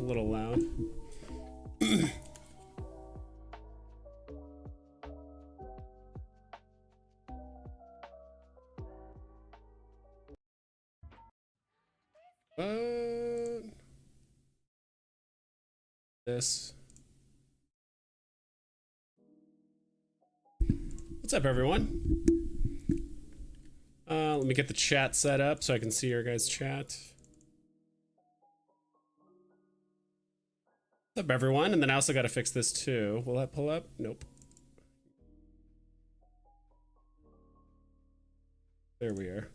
little loud. This. What's up, everyone? Let me get the chat set up so I can see your guys' chat. What's up, everyone? And then I also got to fix this too. Will that pull up? Nope. There we are.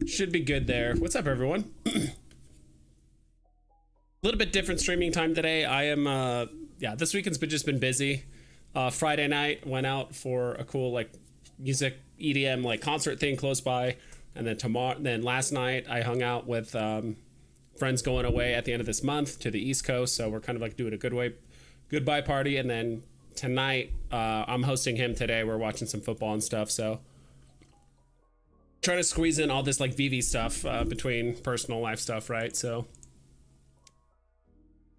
Should be good there. What's up, everyone? A little bit different streaming time today. I am, yeah, this weekend's just been busy. Friday night went out for a cool like music EDM like concert thing close by, and then last night I hung out with friends going away at the end of this month to the East Coast, so we're kind of like doing a goodbye party. And then tonight I'm hosting him today. We're watching some football and stuff, so trying to squeeze in all this like Veve stuff between personal life stuff, right? So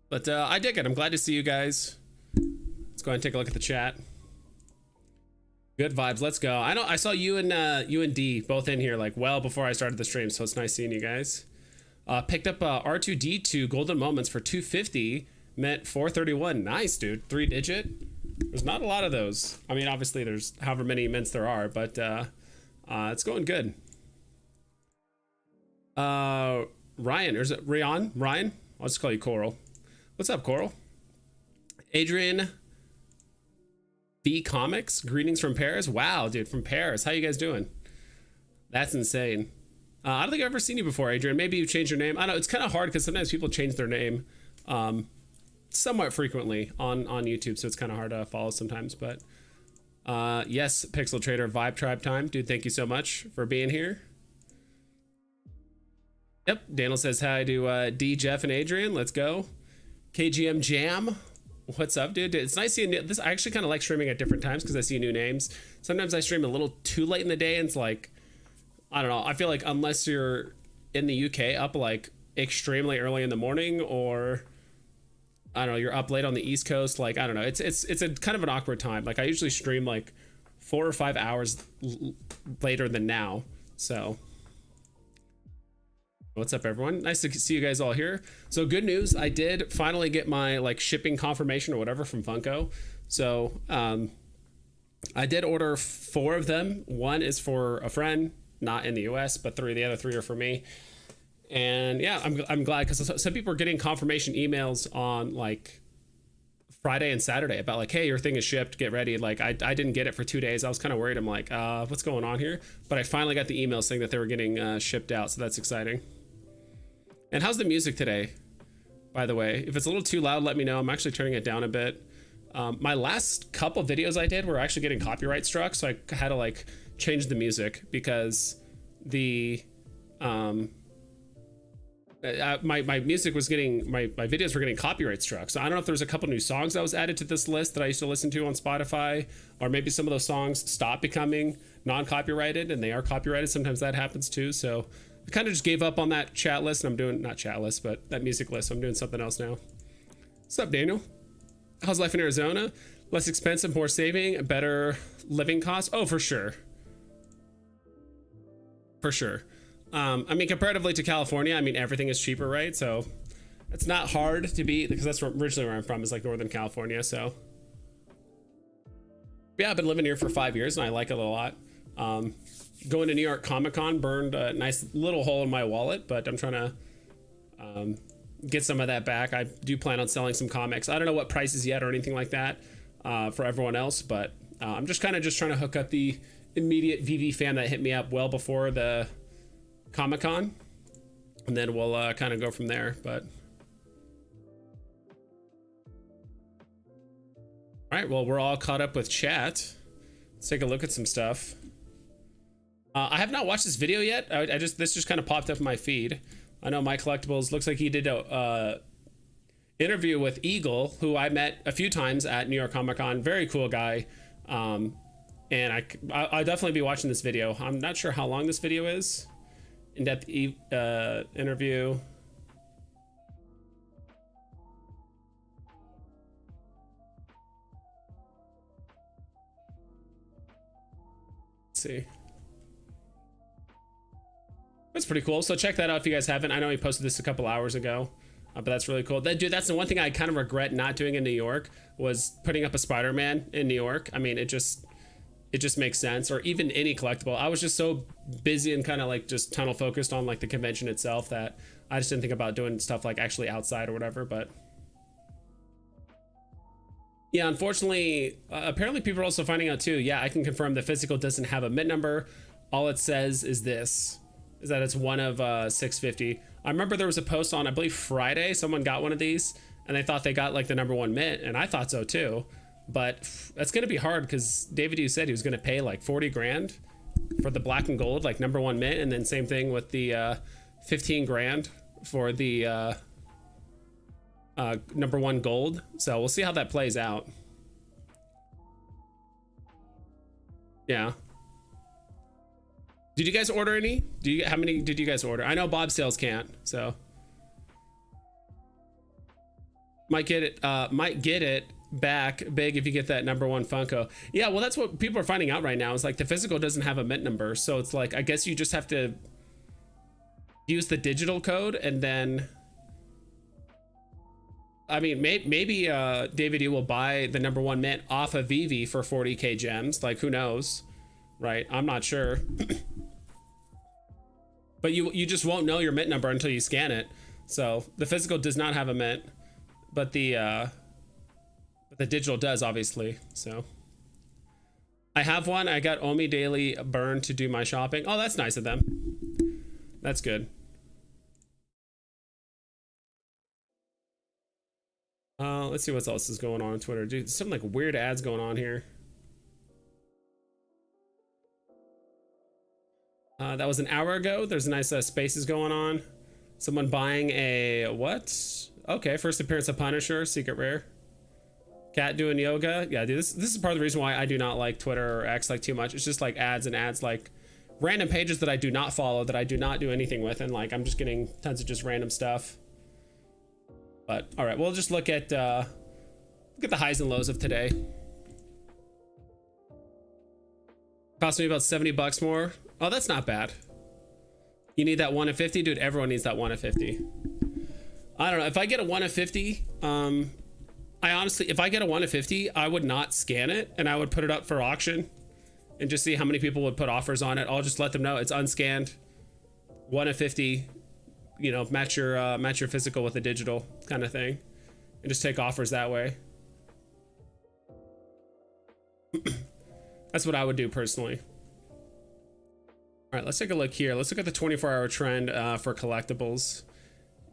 but I dig it. I'm glad to see you guys. Let's go ahead and take a look at the chat. Good vibes. Let's go. I saw you and D both in here like well before I started the stream, so it's nice seeing you guys. Picked up R2D2 golden moments for 250, meant 431. Nice, dude. 3-digit. There's not a lot of those. I mean, obviously there's however many mints there are, but it's going good. Ryan, or is it Ryan? I'll just call you Coral. What's up, Coral? Adrian B Comics, greetings from Paris. Wow, dude, from Paris. How you guys doing? That's insane. I don't think I've ever seen you before, Adrian. Maybe you changed your name. I know it's kind of hard because sometimes people change their name somewhat frequently on YouTube, so it's kind of hard to follow sometimes. But yes, Pixel Trader Vibe Tribe time, dude. Thank you so much for being here. Yep, Daniel says hi to D, Jeff, and Adrian. Let's go. KGM Jam. What's up, dude? It's nice seeing this. I actually kind of like streaming at different times because I see new names. Sometimes I stream a little too late in the day, and it's like, I don't know. I feel like unless you're in the UK up like extremely early in the morning, or I don't know, you're up late on the East Coast, like I don't know. It's a kind of an awkward time. Like I usually stream like 4 or 5 hours later than now. So what's up, everyone? Nice to see you guys all here. So good news, I did finally get my like shipping confirmation or whatever from Funko. So I did order 4 of them. 1 is for a friend, not in the US, but the other 3 are for me. And yeah, I'm glad because some people are getting confirmation emails on like Friday and Saturday about like, hey, your thing is shipped, get ready. Like I didn't get it for 2 days. I was kind of worried. I'm like, what's going on here? But I finally got the email saying that they were getting shipped out, so that's exciting. And how's the music today, by the way? If it's a little too loud, let me know. I'm actually turning it down a bit. My last couple videos I did were actually getting copyright struck, so I had to like change the music because the my music was getting my videos were getting copyright struck. So I don't know if there's a couple new songs that was added to this list that I used to listen to on Spotify, or maybe some of those songs stopped becoming non-copyrighted and they are copyrighted. Sometimes that happens too. So I kind of just gave up on that chat list, and I'm doing not chat list, but that music list. I'm doing something else now. What's up, Daniel? How's life in Arizona? Less expensive, more saving, better living costs? Oh, for sure. For sure. I mean, comparatively to California, I mean, everything is cheaper, right? So it's not hard to be, because that's originally where I'm from, is like Northern California. So yeah, I've been living here for 5 years and I like it a lot. Going to New York Comic-Con burned a nice little hole in my wallet, but I'm trying to get some of that back. I do plan on selling some comics. I don't know what prices yet or anything like that for everyone else, but I'm just kind of trying to hook up the immediate Veve fan that hit me up well before the Comic-Con, and then we'll kind of go from there. But all right, well, we're all caught up with chat. Let's take a look at some stuff. I have not watched this video yet. This just kind of popped up in my feed. I know my collectibles looks like he did a interview with Eagle, who I met a few times at New York Comic-Con. Very cool guy. And I'll definitely be watching this video. I'm not sure how long this video is. In-depth interview. Let's see. That's pretty cool. So check that out if you guys haven't. I know he posted this a couple hours ago, but that's really cool. Dude, that's the one thing I kind of regret not doing in New York, was putting up a Spider-Man in New York. I mean, it just makes sense. Or even any collectible. I was just so busy and kind of like just tunnel focused on like the convention itself that I just didn't think about doing stuff like actually outside or whatever. But yeah, unfortunately, apparently people are also finding out too. Yeah, I can confirm the physical doesn't have a mint number. All it says is that it's one of 650. I remember there was a post on, I believe Friday, someone got one of these and they thought they got like the #1 mint, and I thought so too. But that's going to be hard because David, you said he was going to pay like 40 grand for the black and gold, like #1 mint. And then same thing with the 15 grand for the #1 gold. So we'll see how that plays out. Yeah. Did you guys order any? How many did you guys order? I know Bob Sales can't, so might get it back big if you get that #1 Funko. Yeah, well, that's what people are finding out right now, is like the physical doesn't have a mint number, so it's like I guess you just have to use the digital code, and then I mean maybe David, you will buy the #1 mint off of Veve for 40k gems, like who knows, right? I'm not sure. But you just won't know your mint number until you scan it. So the physical does not have a mint, but the digital does, obviously. So I have one. I got Omi Daily Burn to do my shopping. Oh, that's nice of them. That's good. Let's see what else is going on Twitter. Dude, some like weird ads going on here. That was an hour ago. There's a nice spaces going on. Someone buying a what? Okay, first appearance of Punisher, secret rare. Cat doing yoga. Yeah, dude, this is part of the reason why I do not like Twitter or X like too much. It's just like ads and ads, like random pages that I do not follow, that I do not do anything with, and like I'm just getting tons of just random stuff. But all right, we'll just look at the highs and lows of today. Cost me about 70 bucks more. Oh, that's not bad. You need that 1 of 50, dude. Everyone needs that 1 of 50. I don't know if I get a 1 of 50. I honestly, if I get a 1 of 50, I would not scan it and I would put it up for auction and just see how many people would put offers on it. I'll just let them know it's unscanned, 1 of 50. You know, match your physical with a digital kind of thing, and just take offers that way. That's what I would do personally. All right, let's take a look here. Let's look at the 24-hour trend for collectibles.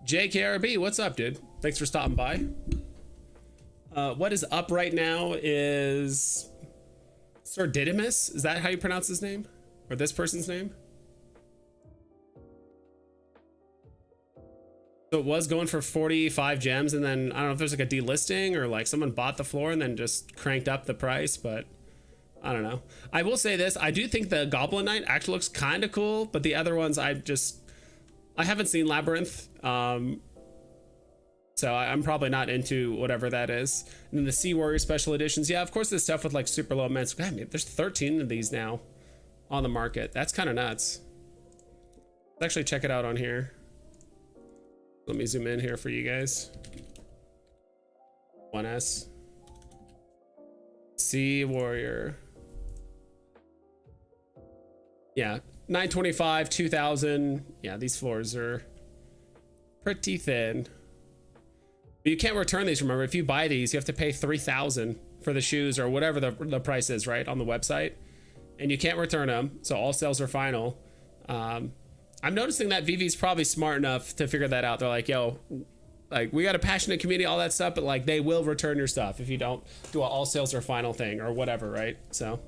JKRB, what's up, dude? Thanks for stopping by. What is up right now is Sir Didymus. Is that how you pronounce his name, or this person's name? So it was going for 45 gems, and then I don't know if there's like a delisting or like someone bought the floor and then just cranked up the price, but I don't know. I will say this, I do think the Goblin Knight actually looks kind of cool, but the other ones I haven't seen Labyrinth, so I'm probably not into whatever that is. And then the Sea Warrior special editions, yeah, of course there's stuff with like super low mints. God, man, there's 13 of these now on the market. That's kind of nuts. Let's actually check it out on here. Let me zoom in here for you guys. 1S. Sea Warrior. Yeah, 925, 2000. Yeah, these floors are pretty thin. But you can't return these, remember. If you buy these, you have to pay 3,000 for the shoes or whatever the price is, right, on the website. And you can't return them, so all sales are final. I'm noticing that Veve's probably smart enough to figure that out. They're like, yo, like, we got a passionate community, all that stuff, but like they will return your stuff if you don't do a all sales are final thing or whatever, right? So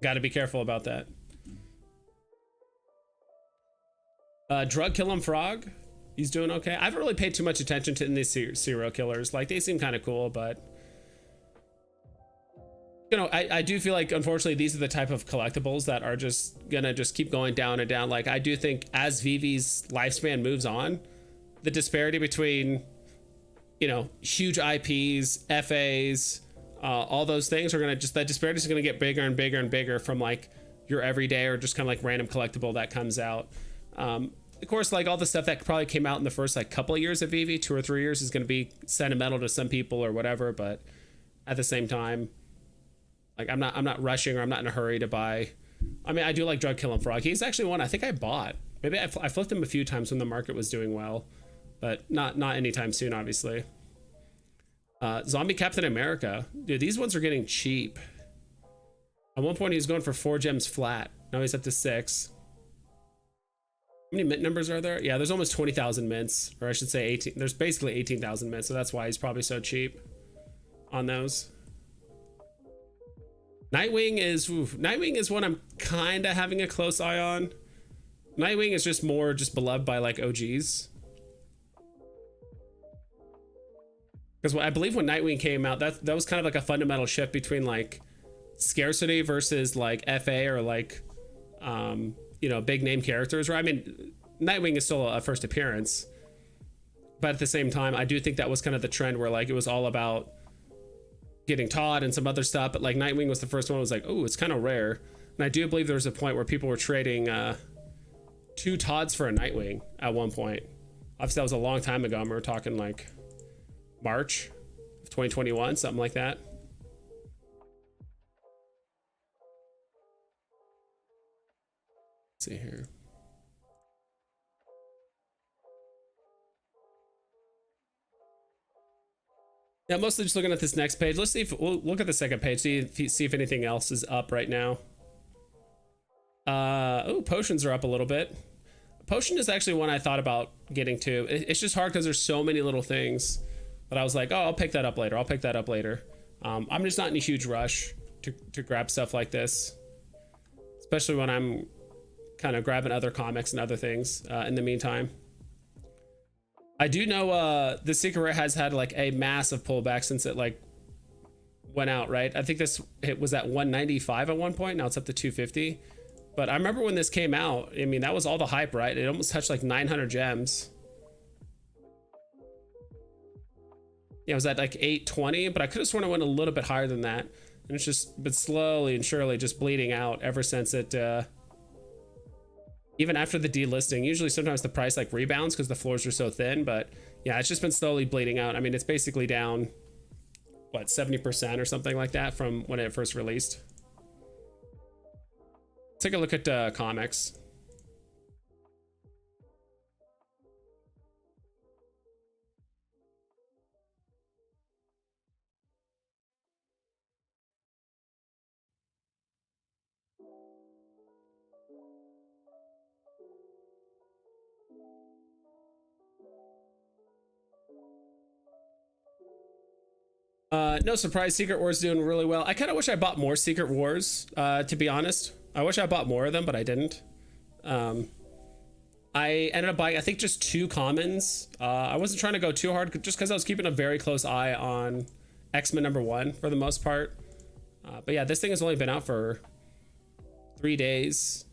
got to be careful about that. Drug Kill 'em Frog, he's doing okay. I haven't really paid too much attention to these serial killers. Like, they seem kind of cool, but you know, I do feel like, unfortunately, these are the type of collectibles that are just gonna just keep going down and down. Like, I do think as Veve's lifespan moves on, the disparity between, you know, huge IPs, FAs, all those things are gonna just, that disparity is gonna get bigger and bigger and bigger from like your everyday or just kind of like random collectible that comes out. Of course, like all the stuff that probably came out in the first like couple of years of Veve, 2 or 3 years, is going to be sentimental to some people or whatever. But at the same time, like I'm not rushing, or I'm not in a hurry to buy. I mean, I do like Drug Killing Frog. He's actually one I think I bought. Maybe I flipped him a few times when the market was doing well, but not anytime soon, obviously. Zombie Captain America, dude, these ones are getting cheap. At one point he was going for 4 gems flat. Now he's up to 6. How many mint numbers are there? Yeah, there's almost 20,000 mints, or I should say 18. There's basically 18,000 mints, so that's why he's probably so cheap on those. Nightwing is one I'm kind of having a close eye on. Nightwing is just more beloved by like OGs. Because I believe when Nightwing came out, that was kind of like a fundamental shift between like scarcity versus like FA or like you know, big name characters, right? I mean, Nightwing is still a first appearance, but at the same time, I do think that was kind of the trend where like it was all about getting Todd and some other stuff, but like Nightwing was the first one. It was like, oh, it's kind of rare. And I do believe there was a point where people were trading 2 Todds for a Nightwing at one point. Obviously, that was a long time ago. We're talking like March of 2021, something like that. See here. Yeah, mostly just looking at this next page. Let's see if we'll look at the second page, see if anything else is up right now. Oh, potions are up a little bit. Potion is actually one I thought about getting to. It's just hard because there's so many little things, but I was like, oh, I'll pick that up later. I'll pick that up later. I'm just not in a huge rush to grab stuff like this, especially when I'm kind of grabbing other comics and other things in the meantime. I do know the Secret Rare has had like a massive pullback since it like went out, right? I think it was at 195 at one point. Now it's up to 250. But I remember when this came out, I mean, that was all the hype, right? It almost touched like 900 gems. Yeah, it was at like 820, but I could have sworn it went a little bit higher than that. And it's just been slowly and surely just bleeding out ever since it even after the delisting. Usually sometimes the price like rebounds because the floors are so thin, but yeah, it's just been slowly bleeding out. I mean, it's basically down what, 70% or something like that from when it first released. Take a look at comics. No surprise, Secret Wars doing really well. I kind of wish I bought more Secret Wars, to be honest. I wish I bought more of them, but I didn't. I ended up buying, I think, just 2 commons. I wasn't trying to go too hard just because I was keeping a very close eye on X-Men #1 for the most part. But yeah, this thing has only been out for 3 days.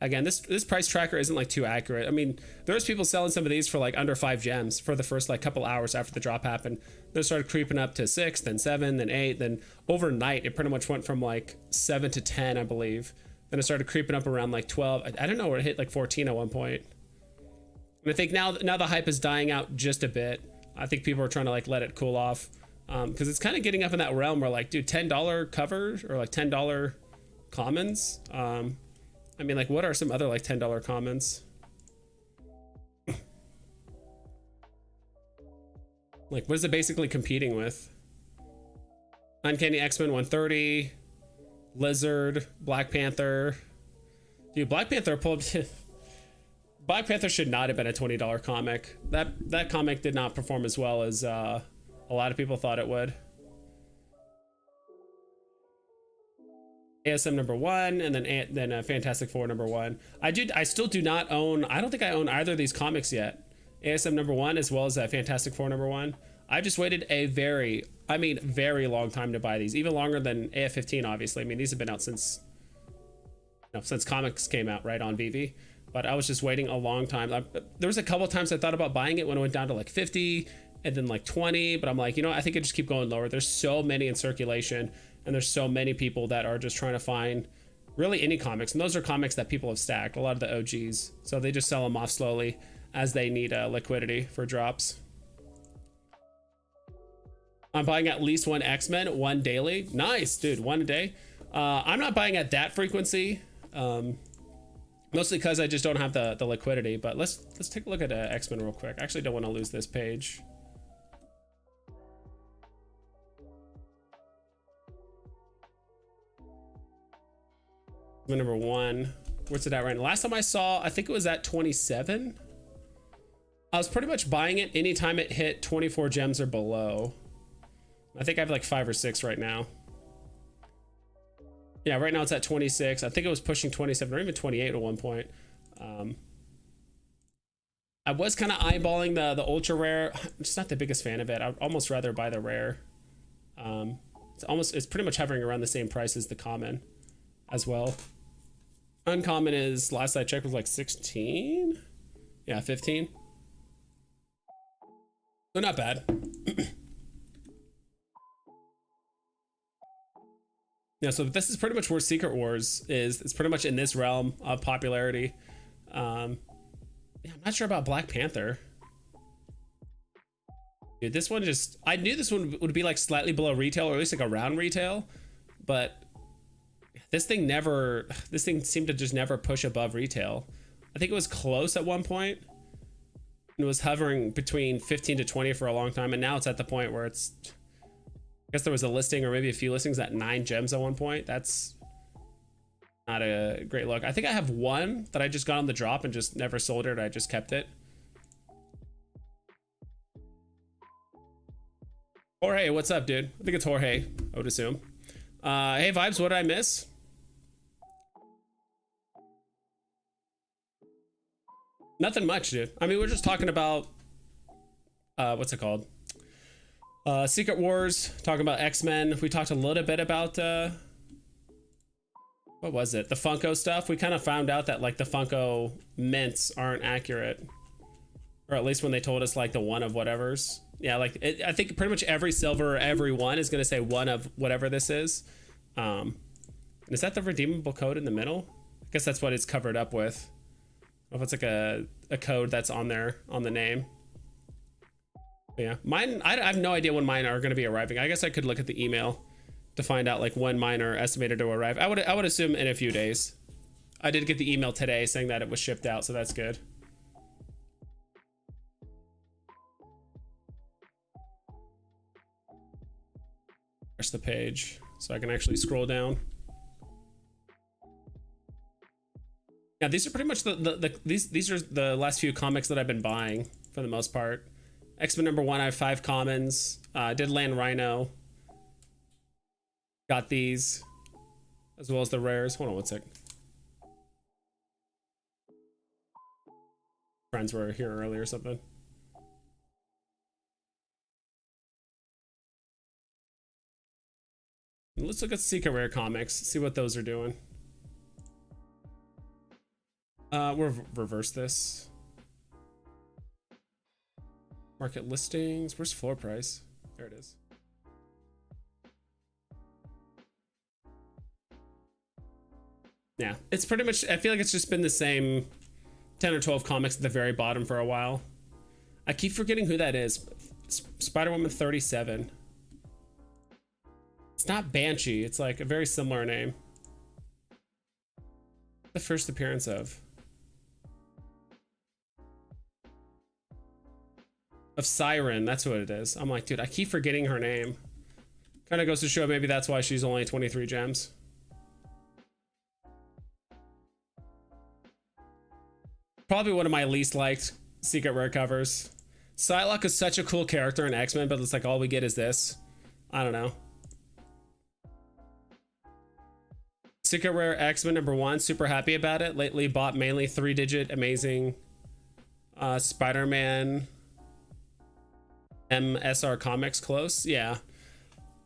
Again, this price tracker isn't like too accurate. I mean, there's people selling some of these for like under 5 gems for the first like couple hours after the drop happened. Then it started creeping up to 6, then 7, then 8, then overnight it pretty much went from like 7 to 10, I believe. Then it started creeping up around like 12. I don't know where it hit like 14 at one point. And I think now the hype is dying out just a bit. I think people are trying to like let it cool off, because it's kind of getting up in that realm where like, dude, $10 covers or like $10 commons. I mean, like, what are some other like $10 commons? Like, what is it basically competing with? Uncanny X-Men 130, Lizard, Black Panther. Dude, Black Panther pulled. Black Panther should not have been a $20 comic. That comic did not perform as well as a lot of people thought it would. ASM #1, and then Fantastic Four #1. I still do not own. I don't think I own either of these comics yet. ASM #1 as well as Fantastic Four #1. I just waited a very long time to buy these, even longer than AF15. Obviously, I mean, these have been out since comics came out, right, on Veve. But I was just waiting a long time. There was a couple times I thought about buying it when it went down to like 50, and then like 20, but I'm like, you know, I think I just keep going lower. There's so many in circulation, and there's so many people that are just trying to find really any comics, and those are comics that people have stacked, a lot of the OGs, so they just sell them off slowly as they need liquidity for drops. I'm buying at least one X-Men, one daily. Nice, dude, one a day. I'm not buying at that frequency, mostly because I just don't have the liquidity. But let's take a look at X-Men real quick. I actually don't want to lose this page. Number 1, where's it at right now? Last time I saw, I think it was at 27. I was pretty much buying it anytime it hit 24 gems or below. I think I have like 5 or 6 right now. Yeah, right now it's at 26. I think it was pushing 27 or even 28 at one point. I was kind of eyeballing the ultra rare. I'm just not the biggest fan of it. I'd almost rather buy the rare. It's pretty much hovering around the same price as the common as well. Uncommon is, last I checked, was like 16. Yeah, 15. So not bad. Yeah, so this is pretty much where Secret Wars is. It's pretty much in this realm of popularity. Yeah, I'm not sure about Black Panther. Dude, this one just, I knew this one would be like slightly below retail, or at least like around retail, but this thing seemed to just never push above retail. I think it was close at one point. It was hovering between 15 to 20 for a long time, and now it's at the point where it's, I guess there was a listing or maybe a few listings at 9 gems at one point. That's not a great look. I think I have one that I just got on the drop and just never sold it. I just kept it. Jorge, what's up, dude? I think it's Jorge, I would assume. Hey, Vibes, what did I miss? Nothing much, dude. I mean, we're just talking about, what's it called? Secret Wars, talking about X-Men. We talked a little bit about, what was it? The Funko stuff. We kind of found out that like the Funko mints aren't accurate. Or at least when they told us like the one of whatevers. Yeah, like I think pretty much every silver, every one is going to say one of whatever this is. Is that the redeemable code in the middle? I guess that's what it's covered up with. I don't know if it's like a code that's on there on the name. But yeah, mine, I have no idea when mine are going to be arriving. I guess I could look at the email to find out like when mine are estimated to arrive. I would assume in a few days. I did get the email today saying that it was shipped out, so that's good. Refresh the page so I can actually scroll down. Yeah, these are pretty much these are the last few comics that I've been buying for the most part. X-Men number 1, I have 5 commons. Did land Rhino. Got these, as well as the rares. Hold on one sec. Friends were here earlier or something. Let's look at Secret Rare comics, see what those are doing. We'll reverse this. Market listings. Where's floor price? There it is. Yeah, it's pretty much, I feel like it's just been the same 10 or 12 comics at the very bottom for a while. I keep forgetting who that is. Spider-Woman 37. It's not Banshee. It's like a very similar name. The first appearance of Siren. That's what it is. I'm like, dude, I keep forgetting her name. Kind of goes to show maybe that's why she's only 23 gems. Probably one of my least liked Secret Rare covers. Psylocke is such a cool character in X-Men, but it's like all we get is this. I don't know. Secret Rare X-Men number 1, super happy about it. Lately bought mainly 3-digit amazing Spider-Man MSR comics close. Yeah.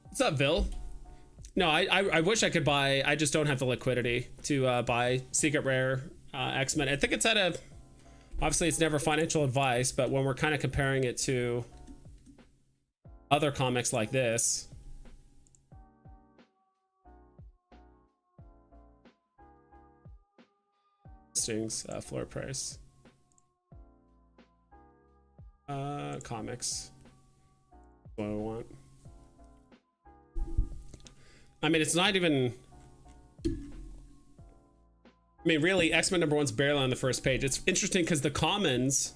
What's up, Vil? No, I wish I could buy, I just don't have the liquidity to buy Secret Rare X-Men. I think it's at a, obviously it's never financial advice, but when we're kind of comparing it to other comics like this. Listings, floor price. Comics. What I want. I mean, it's not even. I mean, really, X-Men #1's barely on the first page. It's interesting because the commons.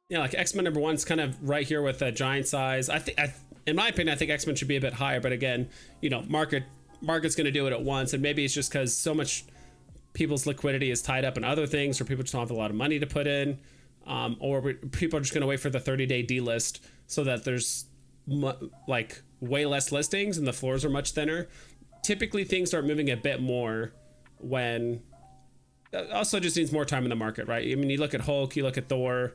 Yeah, like X-Men #1's kind of right here with a giant size. I think, in my opinion, I think X-Men should be a bit higher. But again, you know, market's going to do it at once, and maybe it's just because so much people's liquidity is tied up in other things, or people just don't have a lot of money to put in, or people are just going to wait for the 30-day delist so that there's like way less listings and the floors are much thinner. Typically, things start moving a bit more when. Also, just needs more time in the market, right? I mean, you look at Hulk, you look at Thor,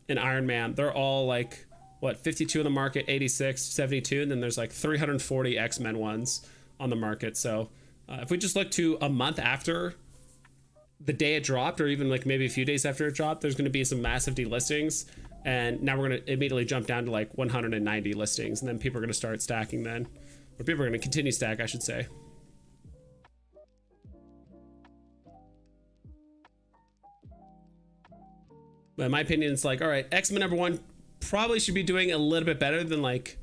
and Iron Man. They're all like what 52 in the market, 86, 72, and then there's like 340 X-Men ones on the market. So if we just look to a month after the day it dropped, or even like maybe a few days after it dropped, there's going to be some massive delistings, and now we're going to immediately jump down to like 190 listings, and then people are going to start stacking then, or people are going to continue stack, I should say. But in my opinion, it's like, all right, X-Men #1 probably should be doing a little bit better than like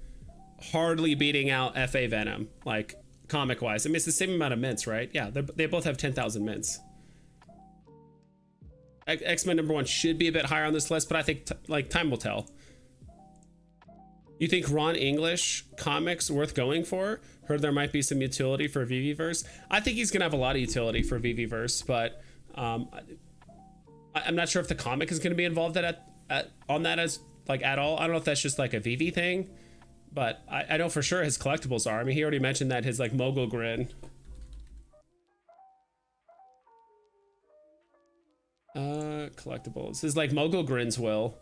hardly beating out FA Venom, like comic wise. I mean, it's the same amount of mints, right? Yeah, they both have 10,000 mints. X-Men #1 should be a bit higher on this list, but I think like time will tell. You think Ron English comics worth going for? Heard there might be some utility for Veveverse. I think he's gonna have a lot of utility for Veveverse, but I'm not sure if the comic is gonna be involved on that as like at all. I don't know if that's just like a Veve thing, but I know for sure his collectibles are. I mean, he already mentioned that his like mogul grin. Collectibles. His like mogul grins will.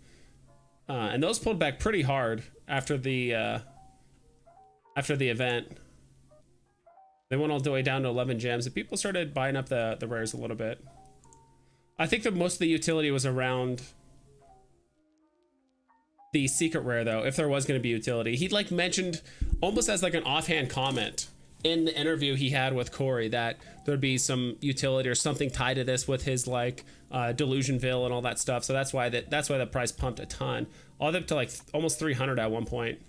And those pulled back pretty hard after the event. They went all the way down to 11 gems, and people started buying up the rares a little bit. I think that most of the utility was around the secret rare, though, if there was going to be utility. He like mentioned almost as like an offhand comment in the interview he had with Corey that there'd be some utility or something tied to this with his like Delusionville and all that stuff. So that's why the price pumped a ton, all the way up to like almost 300 at one point.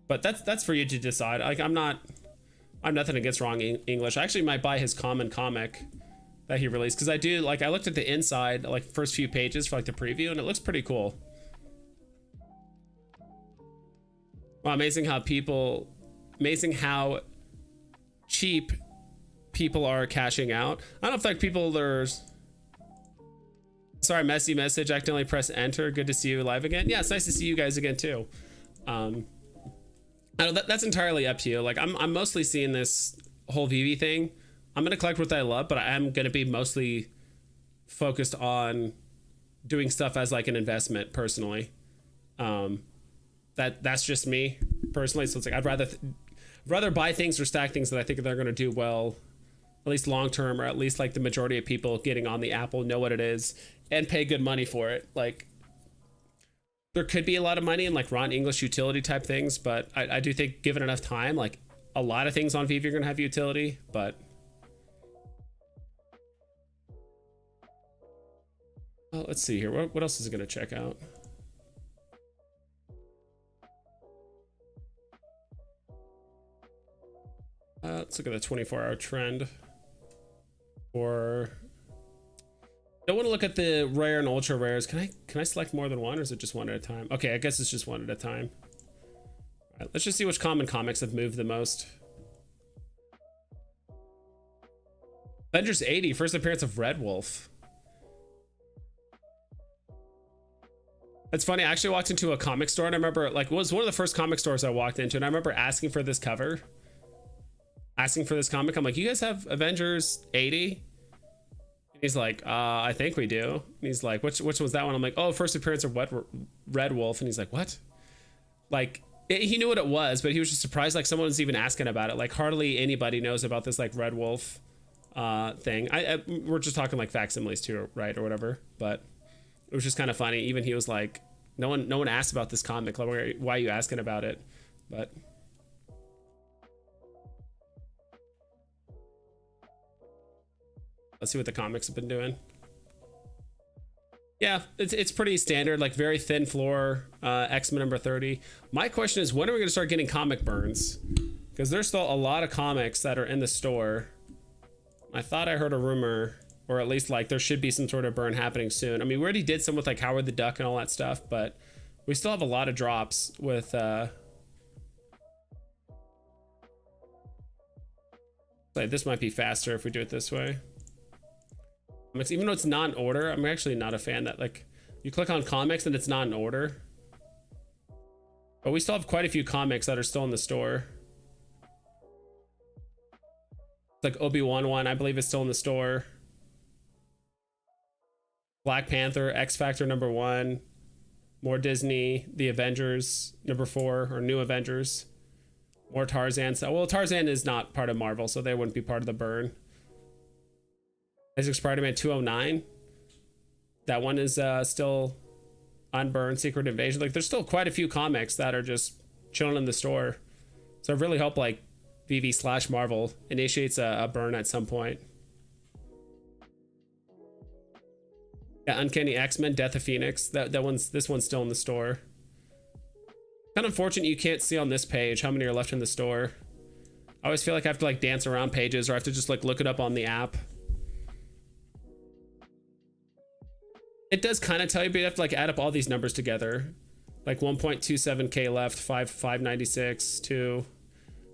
But that's for you to decide. Like I'm nothing against Wrong English. I actually might buy his common comic that he released, because I do like, I looked at the inside like first few pages for like the preview, and it looks pretty cool. Wow, amazing how cheap people are cashing out. I don't know if like people are. Sorry, messy message. Accidentally press enter. Good to see you live again. Yeah, it's nice to see you guys again too. I know that's entirely up to you. Like I'm mostly seeing this whole Veve thing. I'm gonna collect what I love, but I am gonna be mostly focused on doing stuff as like an investment personally. That's just me personally. So it's like I'd rather buy things or stack things that I think they're going to do well, at least long term, or at least like the majority of people getting on the Apple know what it is and pay good money for it. Like there could be a lot of money in like Ron English utility type things, but I do think given enough time, like a lot of things on Veve are going to have utility. But let's see here. What else is it going to check out? Let's look at the 24-hour trend. Or don't want to look at the rare and ultra rares. Can I select more than one, or is it just one at a time? Okay, I guess it's just one at a time. All right, let's just see which common comics have moved the most. Avengers 80, first appearance of Red Wolf. It's funny, I actually walked into a comic store, and I remember like it was one of the first comic stores I walked into, and I remember asking for this cover. Asking for this comic. I'm like, you guys have Avengers 80? And he's like, I think we do. And he's like, which was that one? I'm like, oh, first appearance of Red Wolf. And he's like, what? Like he knew what it was, but he was just surprised like someone was even asking about it. Like hardly anybody knows about this like Red Wolf thing. We're just talking like facsimiles too, right, or whatever. But it was just kind of funny. Even he was like, no one asked about this comic. Like, why are you asking about it? But let's see what the comics have been doing. Yeah, it's pretty standard, like very thin floor, X-Men number 30. My question is, when are we gonna start getting comic burns? Because there's still a lot of comics that are in the store. I thought I heard a rumor, or at least like there should be some sort of burn happening soon. I mean, we already did some with like Howard the Duck and all that stuff, but we still have a lot of drops with like this might be faster if we do it this way. Even though it's not in order, I'm actually not a fan that like you click on comics and it's not in order. But we still have quite a few comics that are still in the store. Like Obi-Wan one, I believe, is still in the store. Black Panther, X Factor number 1, more Disney, The Avengers number 4, or New Avengers, more Tarzan. So, well, Tarzan is not part of Marvel, so they wouldn't be part of the burn. Isaac Spider-Man 209, that one is still unburned. Secret Invasion, like there's still quite a few comics that are just chilling in the store. So I really hope like Veve/Marvel initiates a burn at some point. Yeah, Uncanny X-Men, Death of Phoenix. This one's still in the store. Kind of unfortunate you can't see on this page how many are left in the store. I always feel like I have to like dance around pages, or I have to just like look it up on the app. It does kind of tell you, but you have to like add up all these numbers together. Like 1.27k left, 596 to,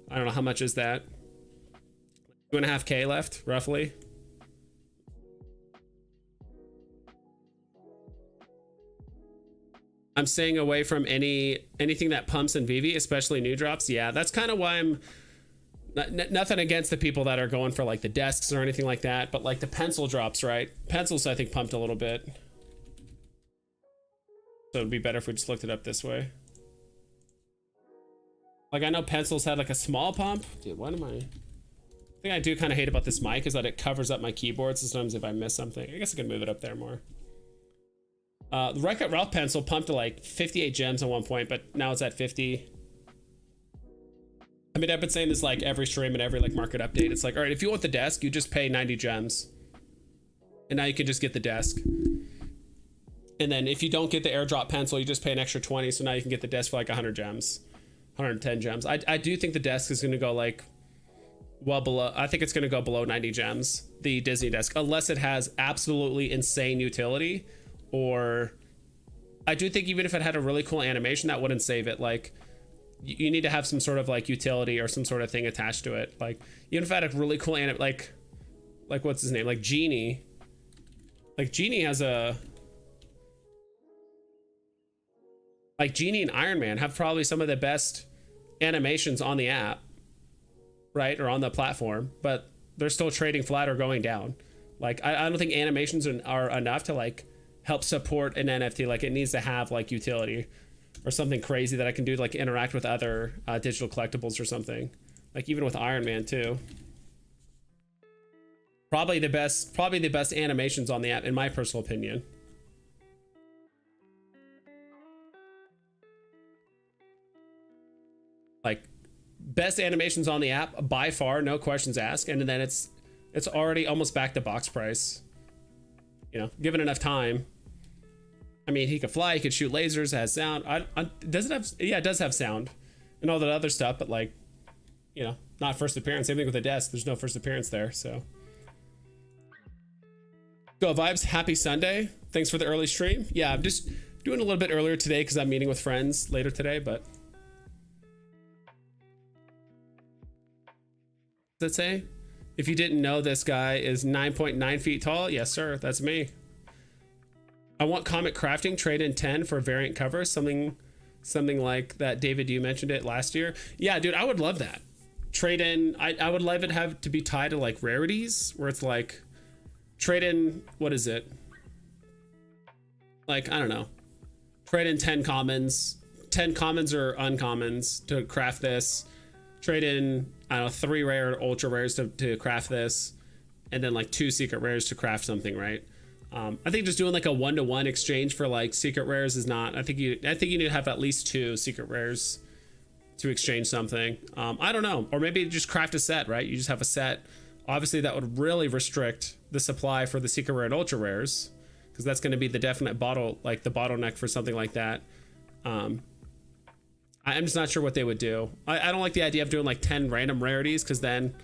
I don't know how much is that. 2.5k left, roughly. I'm staying away from anything that pumps in Veve, especially new drops. Yeah, that's kind of why I'm nothing against the people that are going for like the desks or anything like that, but like the pencil drops, right? Pencils I think pumped a little bit. So it'd be better if we just looked it up this way. Like I know pencils had like a small pump. Dude, what am I? The thing I do kind of hate about this mic is that it covers up my keyboard. So sometimes if I miss something, I guess I can move it up there more. The Wreck-It Ralph pencil pumped to like 58 gems at one point, but now it's at 50. I mean, I've been saying this like every stream and every like market update. It's like, all right, if you want the desk, you just pay 90 gems. And now you can just get the desk. And then if you don't get the airdrop pencil, you just pay an extra 20. So now you can get the desk for like 100 gems, 110 gems. I do think the desk is going to go like well below. I think it's going to go below 90 gems, the Disney desk, unless it has absolutely insane utility. Or I do think even if it had a really cool animation, that wouldn't save it. Like you need to have some sort of like utility or some sort of thing attached to it. Like even if it had a really cool like what's his name? Like Genie. Like Genie has a, like Genie and Iron Man have probably some of the best animations on the app, right? Or on the platform, but they're still trading flat or going down. Like I don't think animations are enough to like help support an NFT. Like it needs to have like utility or something crazy that I can do to like interact with other digital collectibles or something. Like even with Iron Man too. Probably the best animations on the app in my personal opinion. Like best animations on the app by far, no questions asked, and then it's already almost back to box price, you know, given enough time. I mean, he could fly, he could shoot lasers, it has sound. Does it have, yeah, it does have sound and all that other stuff, but like, you know, not first appearance. Same thing with the desk, there's no first appearance there. So go Vibes, happy Sunday, thanks for the early stream. Yeah, I'm just doing a little bit earlier today because I'm meeting with friends later today. But does it say, if you didn't know, this guy is 9.9 feet tall? Yes, sir, that's me. I want comic crafting, trade in 10 for variant covers, something like that. David, you mentioned it last year. Yeah, dude, I would love that. Trade in, I would love it have to be tied to like rarities, where it's like trade in, what is it? Like, I don't know. Trade in 10 commons or uncommons to craft this. Trade in, I don't know, 3 rare or ultra rares to craft this. and then like 2 secret rares to craft something, right? I think just doing like a 1-to-1 exchange for like secret rares is not. I think you need to have at least 2 secret rares to exchange something. I don't know, or maybe just craft a set, right? You just have a set. Obviously, that would really restrict the supply for the secret rare and ultra rares, because that's going to be the definite bottleneck for something like that. I'm just not sure what they would do. I don't like the idea of doing like 10 random rarities, because then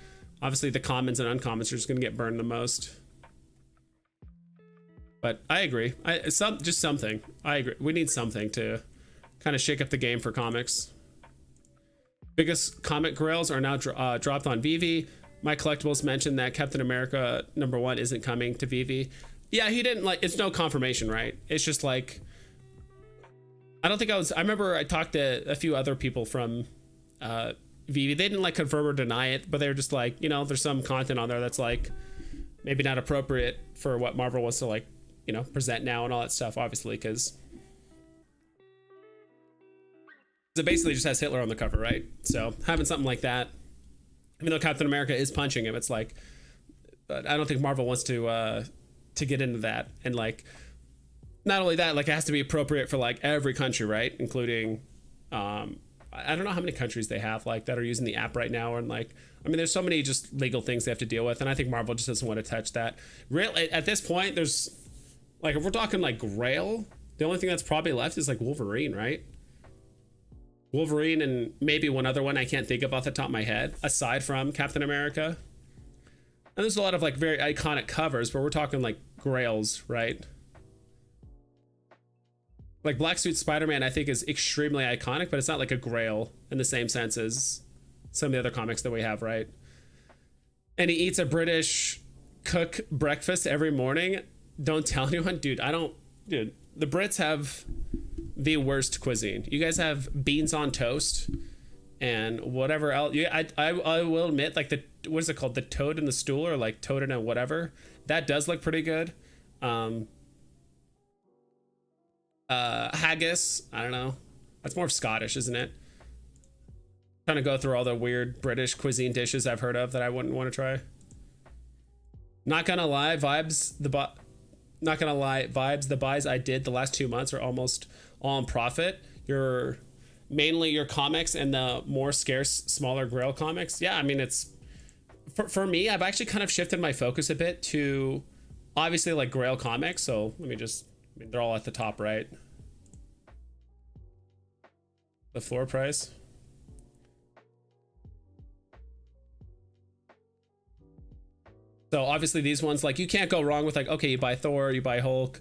obviously the commons and uncommons are just going to get burned the most. But I agree. Just something. I agree. We need something to kind of shake up the game for comics. Biggest comic grails are now dropped on Veve. My Collectibles mentioned that Captain America #1 isn't coming to Veve. Yeah, he didn't like. It's no confirmation, right? It's just like, I don't think I remember I talked to a few other people from Veve. They didn't like confirm or deny it, but they were just like, you know, there's some content on there that's like maybe not appropriate for what Marvel wants to like, you know, present now and all that stuff, obviously, because it basically just has Hitler on the cover, right? So having something like that, even though Captain America is punching him, it's like, but I don't think Marvel wants to get into that. And like, not only that, like it has to be appropriate for like every country, right? Including, I don't know how many countries they have like that are using the app right now. And like, I mean, there's so many just legal things they have to deal with. And I think Marvel just doesn't want to touch that. Really, at this point, there's like, if we're talking like Grail, the only thing that's probably left is like Wolverine, right? Wolverine and maybe one other one I can't think of off the top of my head, aside from Captain America. And there's a lot of like very iconic covers, but we're talking like Grails, right? Like Black Suit Spider-Man, I think is extremely iconic, but it's not like a Grail in the same sense as some of the other comics that we have, right? And he eats a British cook breakfast every morning. Don't tell anyone, dude. Dude, the Brits have the worst cuisine. You guys have beans on toast and whatever else. I will admit, like what is it called? The toad in the stool, or like toad in a whatever. That does look pretty good. Haggis, I don't know. That's more of Scottish, isn't it? Trying to go through all the weird British cuisine dishes I've heard of that I wouldn't want to try. Not gonna lie, the buys I did the last 2 months are almost all on profit. Mainly your comics and the more scarce, smaller Grail comics. Yeah, I mean, it's for me, I've actually kind of shifted my focus a bit to obviously like Grail comics. So let me just, I mean, they're all at the top, right? The floor price. So obviously these ones, like you can't go wrong with like, okay, you buy Thor, you buy Hulk,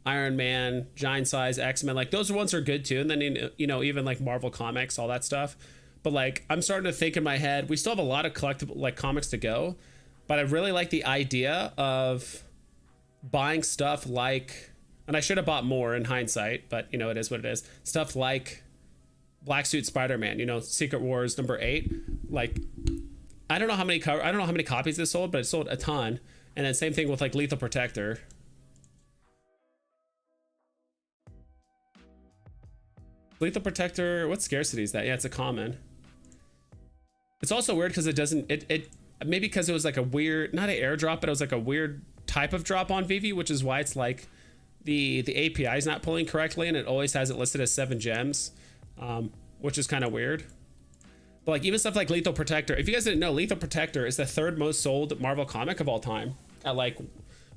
Iron Man, Giant Size, X-Men, like those ones are good too. And then, you know, even like Marvel Comics, all that stuff. But like, I'm starting to think in my head, we still have a lot of collectible like comics to go, but I really like the idea of buying stuff like, and I should have bought more in hindsight, but you know, it is what it is. Stuff like Black Suit Spider-Man, you know, Secret Wars #8, like, I don't know how many copies it sold, but it sold a ton. And then same thing with like Lethal Protector. Lethal Protector, what scarcity is that? Yeah, it's a common. It's also weird because it doesn't, maybe because it was like a weird, not an airdrop, but it was like a weird type of drop on Veve, which is why it's like the API is not pulling correctly, and it always has it listed as 7 gems, which is kind of weird. But like even stuff like Lethal Protector, if you guys didn't know, Lethal Protector is the 3rd most sold Marvel comic of all time at like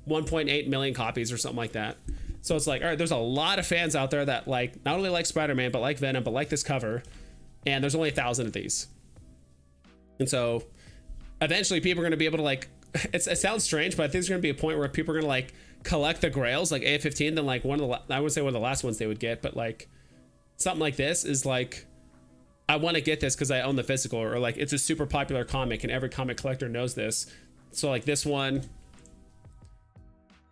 1.8 million copies or something like that. So it's like, all right, there's a lot of fans out there that like not only like Spider-Man, but like Venom, but like this cover, and there's only 1,000 of these. And so eventually people are going to be able to like, it sounds strange, but I think there's going to be a point where people are going to like collect the Grails like A15, then like I wouldn't say one of the last ones they would get, but like something like this is like, I want to get this because I own the physical, or like it's a super popular comic and every comic collector knows this. So like this one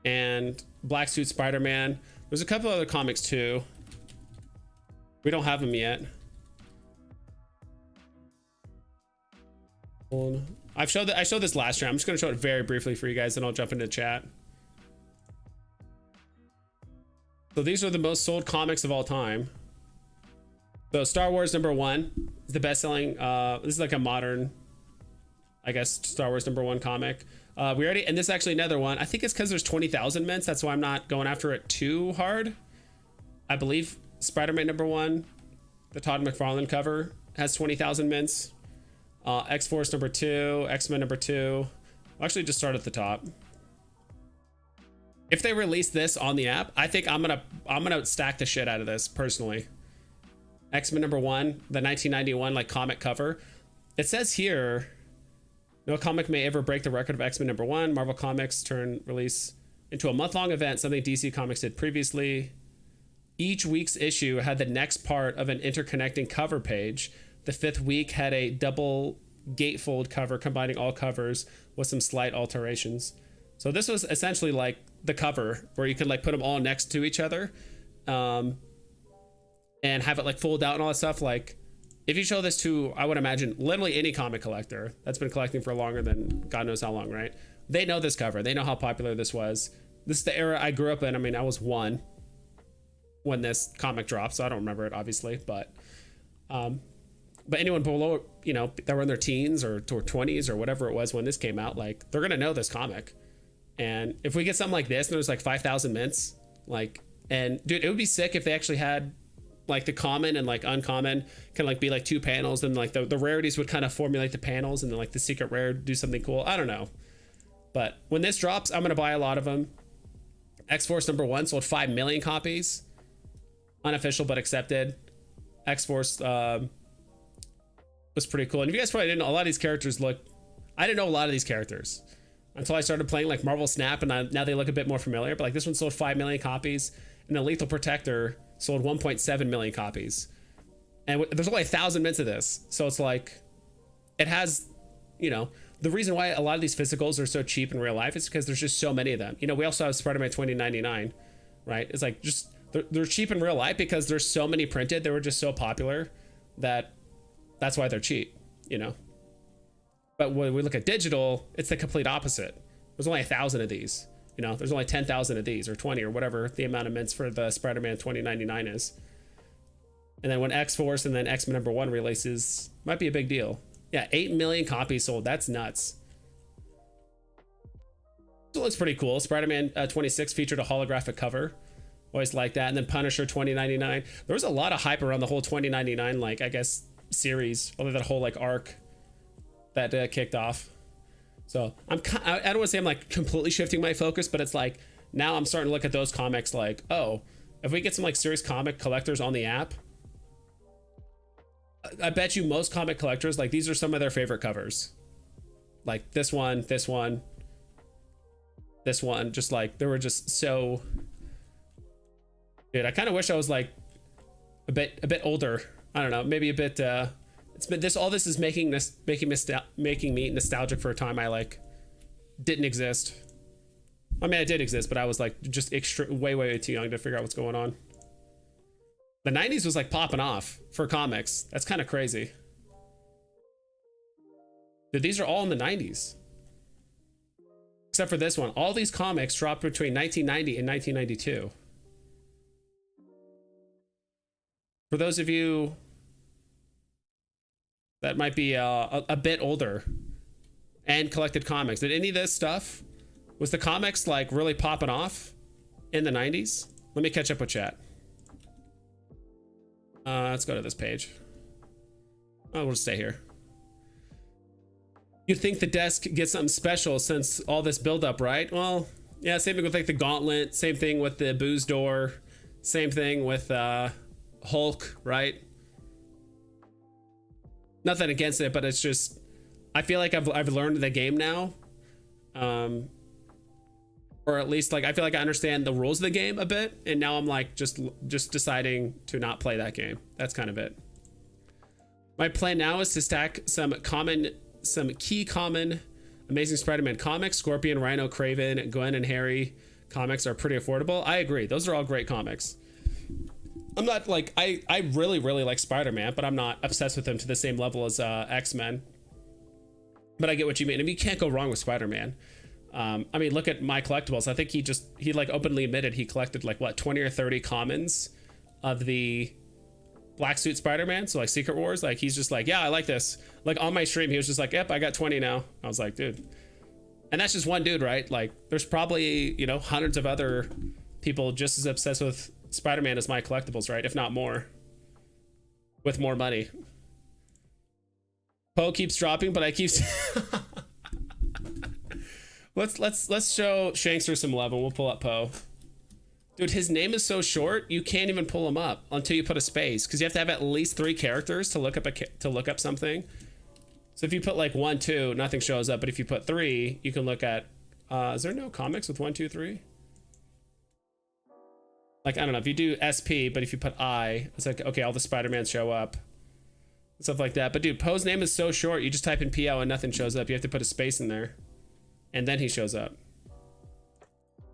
and Black Suit Spider-Man. There's a couple other comics too. We don't have them yet. I showed this last year. I'm just going to show it very briefly for you guys, and I'll jump into chat. So these are the most sold comics of all time. So Star Wars #1 is the best-selling. This is like a modern I guess Star Wars #1 comic. We already, and this is actually another one. I think it's because there's 20,000 mints. That's why I'm not going after it too hard. I believe Spider-Man #1, the Todd McFarlane cover, has 20,000 mints. X-Force #2, X-Men #2. I'll actually just start at the top. If they release this on the app, I think I'm gonna stack the shit out of this personally. X-Men #1, the 1991 like comic cover. It says here, no comic may ever break the record of X-Men #1. Marvel Comics turn release into a month-long event, something DC Comics did previously. Each week's issue had the next part of an interconnecting cover page. The 5th week had a double gatefold cover combining all covers with some slight alterations. So this was essentially like the cover where you could like put them all next to each other, and have it like fold out and all that stuff. Like if you show this to, I would imagine, literally any comic collector that's been collecting for longer than God knows how long, right? They know this cover. They know how popular this was. This is the era I grew up in. I mean, I was 1 when this comic dropped, so I don't remember it obviously, but anyone below, you know, that were in their teens or 20s or whatever it was when this came out, like they're gonna know this comic. And if we get something like this and there's like 5,000 mints, like, and dude, it would be sick if they actually had like the common and like uncommon can like be like 2 panels, and like the rarities would kind of formulate the panels, and then like the secret rare do something cool. I don't know, but when this drops, I'm gonna buy a lot of them. X-Force #1 sold 5 million copies, unofficial but accepted. X-Force was pretty cool. And if you guys probably didn't know, a lot of these characters look, I didn't know a lot of these characters until I started playing like Marvel Snap, and now they look a bit more familiar. But like this one sold 5 million copies, and the Lethal Protector sold 1.7 million copies. And there's only 1,000 mints of this, so it's like it has, you know, the reason why a lot of these physicals are so cheap in real life is because there's just so many of them. You know, we also have Spider-Man 2099, right? It's like just they're cheap in real life because there's so many printed. They were just so popular that's why they're cheap, you know. But when we look at digital, it's the complete opposite. There's only 1,000 of these. You know, there's only 10,000 of these, or 20, or whatever the amount of mints for the Spider-Man 2099 is. And then when X-Force and then X-Men #1 releases, might be a big deal. Yeah, 8 million copies sold. That's nuts. So it looks pretty cool. Spider-Man 26 featured a holographic cover. Always like that. And then Punisher 2099. There was a lot of hype around the whole 2099, like, I guess, series, or that whole like arc that kicked off. So I don't want to say I'm like completely shifting my focus, but it's like now I'm starting to look at those comics like, oh, if we get some like serious comic collectors on the app, I bet you most comic collectors, like, these are some of their favorite covers. Like this one, this one, this one, just like they were just so, dude, I kind of wish I was like a bit older. I don't know, maybe a bit it's been this, all this is making me nostalgic for a time I like didn't exist. I mean, I did exist, but I was like just way too young to figure out what's going on. The 90s was like popping off for comics. That's kind of crazy. Dude, these are all in the 90s. Except for this one. All these comics dropped between 1990 and 1992. For those of you that might be a bit older and collected comics, did any of this stuff, was the comics like really popping off in the 90s? Let me catch up with chat. Let's go to this page. Oh, we'll stay here. You'd think the desk gets something special since all this buildup, right? Well, yeah, same thing with like the Gauntlet, same thing with the Booze Door, same thing with Hulk, right? Nothing against it, but it's just, I feel like I've learned the game now, or at least like I feel like I understand the rules of the game a bit, and now I'm like just deciding to not play that game. That's kind of it. My plan now is to stack some key common Amazing Spider-Man comics. Scorpion, Rhino, Kraven, Gwen, and Harry comics are pretty affordable. I agree, those are all great comics. I'm not like, I really like Spider-Man, but I'm not obsessed with him to the same level as X-Men. But I get what you mean. I mean, you can't go wrong with Spider-Man. I mean, look at my collectibles. I think he like openly admitted he collected like what, 20 or 30 commons of the Black Suit Spider-Man, so like Secret Wars, like he's just like, yeah, I like this. Like on my stream, he was just like, yep, I got 20 now. I was like, dude. And that's just one dude, right? Like there's probably, you know, hundreds of other people just as obsessed with Spider-Man as my collectibles, right? If not more. With more money. Poe keeps dropping, but I keep let's show Shankster some love and we'll pull up Poe. Dude, his name is so short you can't even pull him up until you put a space, because you have to have at least 3 characters to look up something. So if you put like 1, 2, nothing shows up, but if you put 3, you can look at is there no comics with 1, 2, 3? Like, I don't know, if you do SP, but if you put I, it's like, okay, all the Spider-Mans show up. Stuff like that. But dude, Poe's name is so short, you just type in PO and nothing shows up. You have to put a space in there. And then he shows up.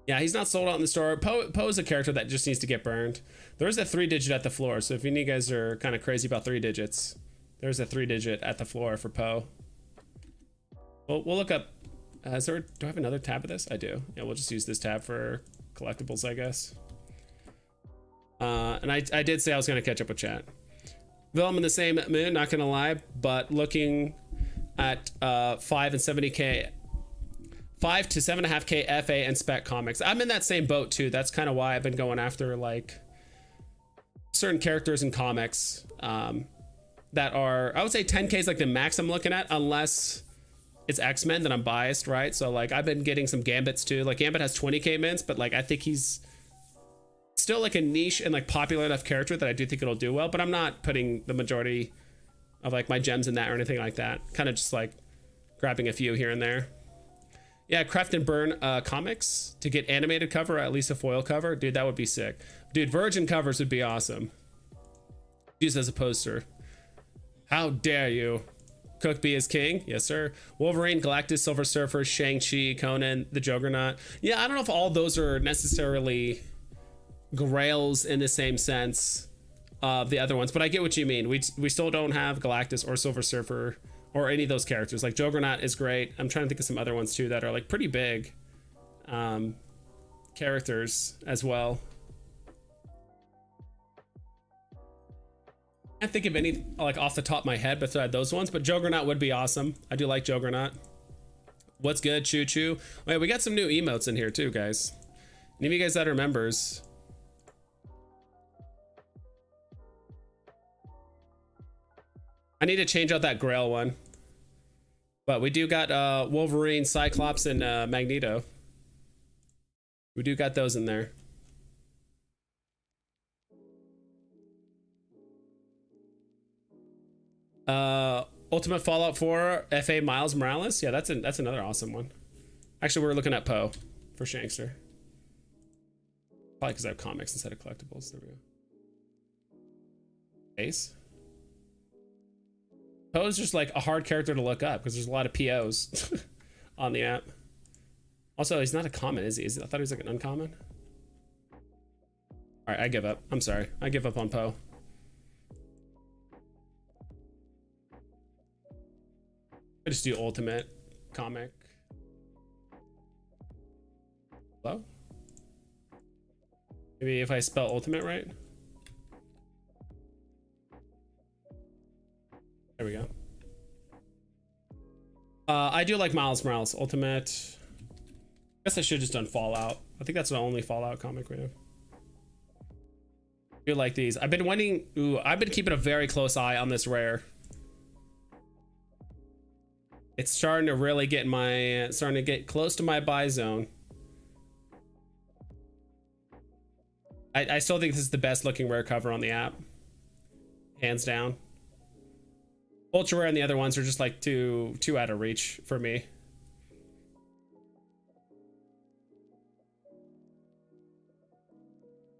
Yeah, he's not sold out in the store. Poe is a character that just needs to get burned. There's a 3-digit at the floor, so if any of you guys are kind of crazy about 3 digits, there's a 3-digit at the floor for Poe. We'll look up. Do I have another tab of this? I do. Yeah, we'll just use this tab for collectibles, I guess. And I did say I was going to catch up with chat. Bill, I'm in the same mood, not going to lie, but looking at 5 and 70K, 5 to 7.5K FA and spec comics. I'm in that same boat too. That's kind of why I've been going after like certain characters in comics that are, I would say 10K is like the max I'm looking at, unless it's X-Men, then I'm biased, right? So like I've been getting some Gambits too. Like Gambit has 20K mints, but like I think he's still like a niche and like popular enough character that I do think it'll do well, but I'm not putting the majority of like my gems in that or anything like that. Kind of just like grabbing a few here and there. Yeah, craft and burn comics to get animated cover or at least a foil cover. Dude, that would be sick. Dude, virgin covers would be awesome. Use as a poster. How dare you? Cook be his king? Yes, sir. Wolverine, Galactus, Silver Surfer, Shang-Chi, Conan, the Juggernaut. Yeah, I don't know if all those are necessarily grails in the same sense of the other ones, but I get what you mean. We still don't have Galactus or Silver Surfer or any of those characters. Like Juggernaut is great. I'm trying to think of some other ones too that are like pretty big characters as well. I can't think of any like off the top of my head besides those ones, but Juggernaut would be awesome. I do like Juggernaut. What's good, Choo Choo? Wait, we got some new emotes in here too, guys. Any of you guys that are members, I need to change out that Grail one, but we do got Wolverine, Cyclops, and Magneto. We do got those in there. Ultimate Fallout 4 FA Miles Morales. Yeah, that's another awesome one. Actually, we're looking at Poe for Shankster. Probably because I have comics instead of collectibles. There we go. Ace. Poe's just like a hard character to look up because there's a lot of POs on the app. Also, he's not a common, is he? I thought he was like an uncommon. All right, I give up. I'm sorry. I give up on Poe. I just do ultimate comic. Hello? Maybe if I spell ultimate right. There we go. I do like Miles Morales Ultimate. I guess I should have just done Fallout. I think that's the only Fallout comic we have. I do like these. I've been waiting. Ooh, I've been keeping a very close eye on this rare. It's starting to really get starting to get close to my buy zone. I still think this is the best looking rare cover on the app, hands down. Ultra rare and the other ones are just like too out of reach for me.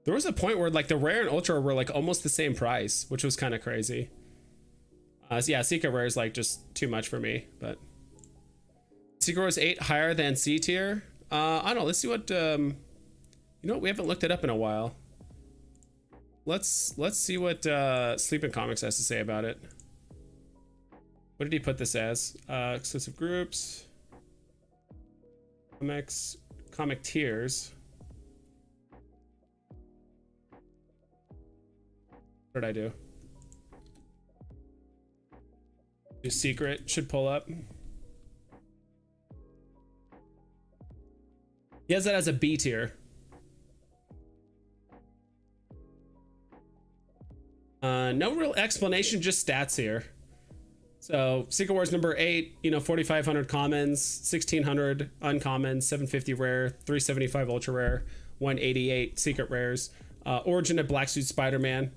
There was a point where like the rare and ultra were like almost the same price, which was kind of crazy. So yeah, secret rare is like just too much for me, but secret rare is 8 higher than C tier. I don't know. Let's see what you know what, we haven't looked it up in a while. Let's see what Sleeping Comics has to say about it. What did he put this as? Exclusive groups, comics, comic tiers. What did I do? His secret should pull up. He has that as a B tier. No real explanation, just stats here. So Secret Wars number 8, you know, 4,500 commons, 1,600 uncommons, 750 rare, 375 ultra rare, 188 secret rares. Origin of Black Suit Spider-Man.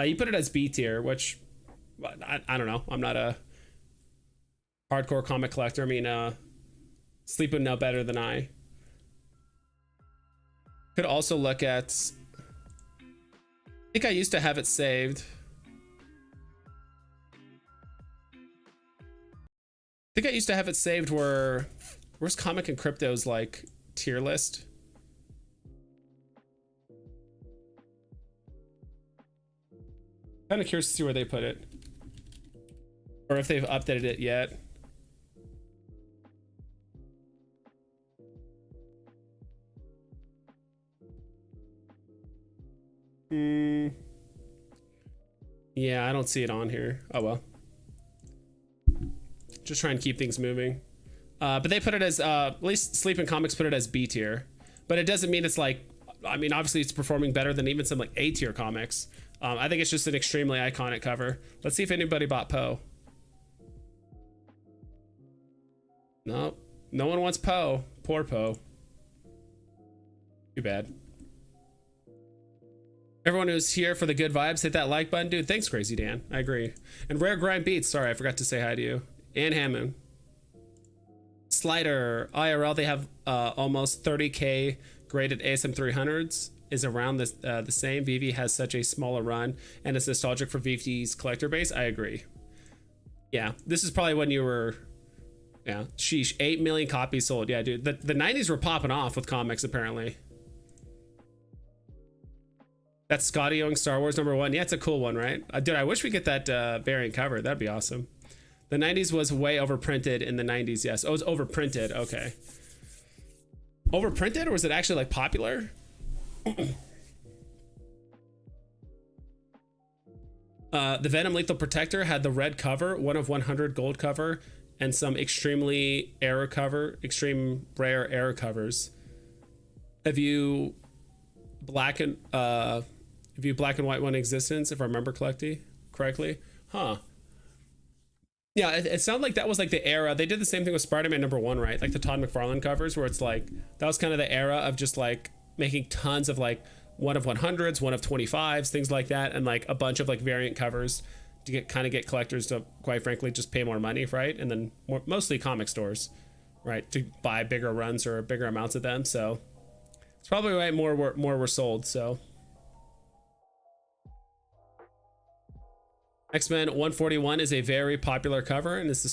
You put it as B tier, which I don't know. I'm not a hardcore comic collector. I mean, Sleep would know better than I. Could also look at, I think I used to have it saved. I think I used to have it saved where's Comic and Crypto's like tier list? Kind of curious to see where they put it, or if they've updated it yet. Yeah, I don't see it on here. Oh well. Just try and keep things moving. But they put it as, at least Sleep and Comics put it as B tier. But it doesn't mean it's like, I mean, obviously it's performing better than even some like A tier comics. I think it's just an extremely iconic cover. Let's see if anybody bought Poe. Nope. No one wants Poe. Poor Poe. Too bad. Everyone who's here for the good vibes, hit that like button. Dude, thanks, Crazy Dan. I agree. And Rare Grind Beats. Sorry, I forgot to say hi to you. And Hammond. Slider. IRL, they have almost 30k graded ASM 300s. Is around the same. Veve has such a smaller run and it's nostalgic for Veve's collector base. I agree. Yeah, this is probably when you were, yeah, sheesh, 8 million copies sold. Yeah, dude, the 90s were popping off with comics apparently. That's Scotty owing Star Wars #1. Yeah, it's a cool one, right? Dude, I wish we get that variant cover. That'd be awesome. The 90s was way overprinted in the 90s. Yes. Oh, it was overprinted. Okay. Overprinted, or was it actually like popular? The Venom Lethal Protector had the red cover, 1 of 100 gold cover, and some extremely extreme rare error covers. Have you black and white one in existence, if I remember correctly? Huh. Yeah, it sounded like that was like the era. They did the same thing with Spider-Man #1, right? Like the Todd McFarlane covers, where it's like that was kind of the era of just like making tons of like 1 of 100s, 1 of 25s, things like that, and like a bunch of like variant covers to get collectors to, quite frankly, just pay more money, right? And then mostly comic stores, right, to buy bigger runs or bigger amounts of them. So it's probably why more were sold. So X-Men 141 is a very popular cover, and it's the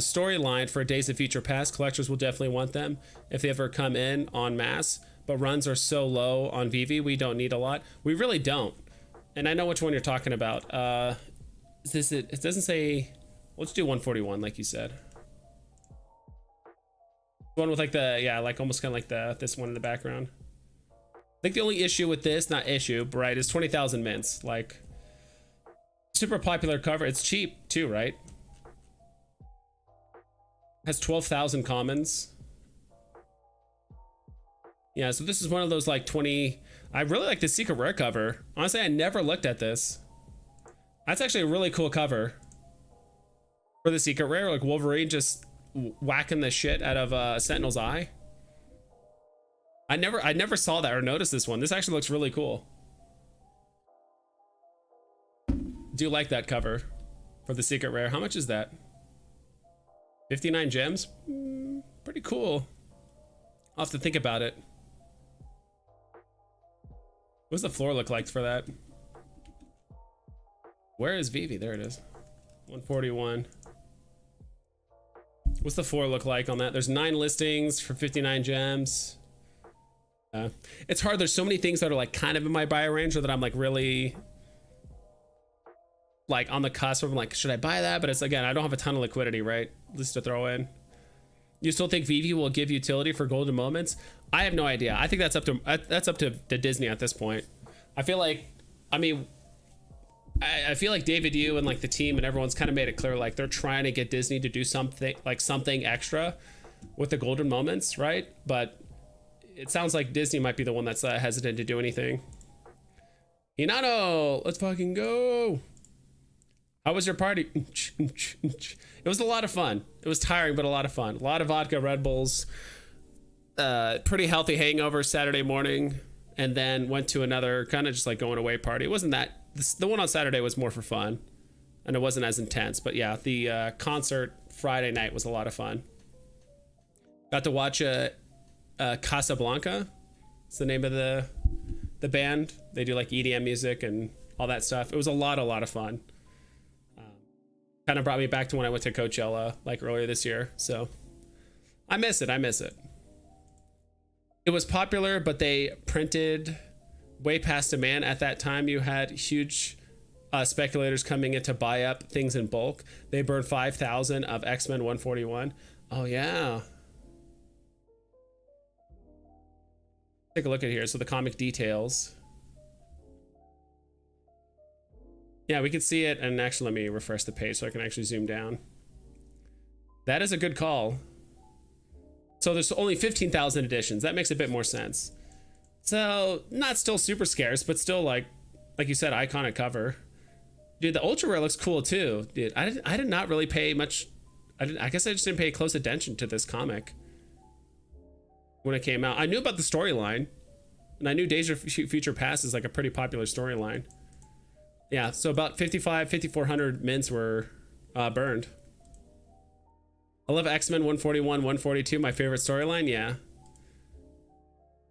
storyline for Days of Future Past. Collectors will definitely want them if they ever come in en masse, but runs are so low on Veve, we don't need a lot. We really don't. And I know which one you're talking about. Is this it? It doesn't say. Let's do 141, like you said. One with like the, yeah, like almost kind of like this one in the background. I think the only issue with this, not issue, but right, is 20,000 mints. Like, super popular cover. It's cheap too, right? Has 12,000 commons. Yeah, so this is one of those like 20. I really like the secret rare cover. Honestly, I never looked at this. That's actually a really cool cover for the secret rare, like Wolverine just whacking the shit out of Sentinel's eye. I never saw that or noticed this one. This actually looks really cool. Do like that cover for the secret rare. How much is that? 59 gems? Pretty cool. I'll have to think about it. What does the floor look like for that? Where is Veve? There it is. 141. What's the floor look like on that? There's 9 listings for 59 gems. It's hard. There's so many things that are like kind of in my buy range, or that I'm like really like on the cusp of, I'm like, should I buy that? But it's, again, I don't have a ton of liquidity, right? At least to throw in. You still think Veve will give utility for golden moments? I have no idea. I think that's up to Disney at this point. I feel like, I mean, I feel like David Yu and like the team and everyone's kind of made it clear like they're trying to get Disney to do something extra with the golden moments, right? But it sounds like Disney might be the one that's hesitant to do anything. Hinano, let's fucking go. How was your party? It was a lot of fun. It was tiring, but a lot of fun. A lot of vodka, Red Bulls, pretty healthy hangover Saturday morning, and then went to another kind of just like going away party. It wasn't that, the one on Saturday was more for fun, and it wasn't as intense. But yeah, the concert Friday night was a lot of fun. Got to watch Casablanca. It's the name of the band. They do like EDM music and all that stuff. It was a lot of fun. Kind of brought me back to when I went to Coachella like earlier this year. So I miss it. It was popular, but they printed way past demand. At that time, you had huge speculators coming in to buy up things in bulk. They burned 5,000 of X-Men 141. Oh yeah. Take a look at here. So the comic details. Yeah, we can see it. And actually, let me refresh the page so I can actually zoom down. That is a good call. So there's only 15,000 editions. That makes a bit more sense. So not still super scarce, but still like you said, iconic cover. Dude, the ultra rare looks cool too. Dude, I did not really pay much. I guess I just didn't pay close attention to this comic when it came out. I knew about the storyline, and I knew Days of Future Past is like a pretty popular storyline. Yeah, so about 5,400 mints were burned. I love X-Men 141, 142, my favorite storyline. Yeah.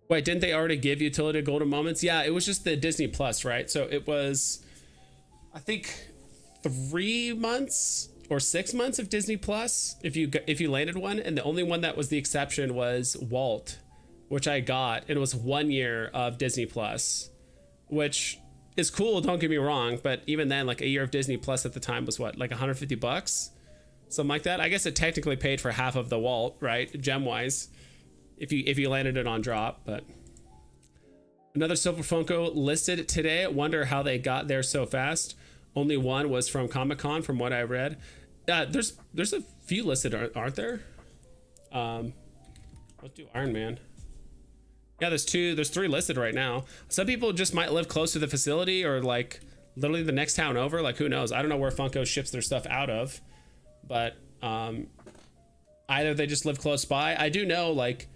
Wait, didn't they already give utility golden moments? Yeah, it was just the Disney Plus, right? So it was, I think, 3 months or 6 months of Disney Plus if you landed one, and the only one that was the exception was Walt, which I got, and it was 1 year of Disney Plus, which is cool, don't get me wrong, but even then, like a year of Disney Plus at the time was what, like $150, something like that. I guess it technically paid for half of the Walt, right, gem wise, if you landed it on drop. But another silver Funko listed today. Wonder how they got there so fast. Only one was from Comic-Con, from what I read. There's a few listed, aren't there? Let's do Iron Man. Yeah, there's 3 listed right now. Some people just might live close to the facility, or like literally the next town over. Like, who knows? I don't know where Funko ships their stuff out of, but either they just live close by. I do know, like,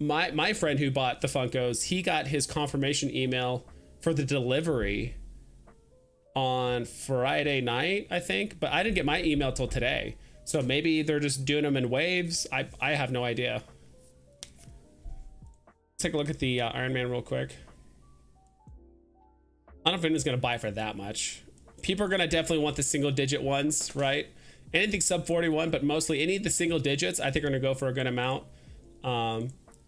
my friend who bought the Funkos, he got his confirmation email for the delivery on Friday night, I think, but I didn't get my email till today. So maybe they're just doing them in waves. I have no idea. Take a look at the Iron Man real quick. I don't know if anyone's gonna buy for that much. People are gonna definitely want the single digit ones, right? Anything sub 41, but mostly any of the single digits I think are gonna go for a good amount.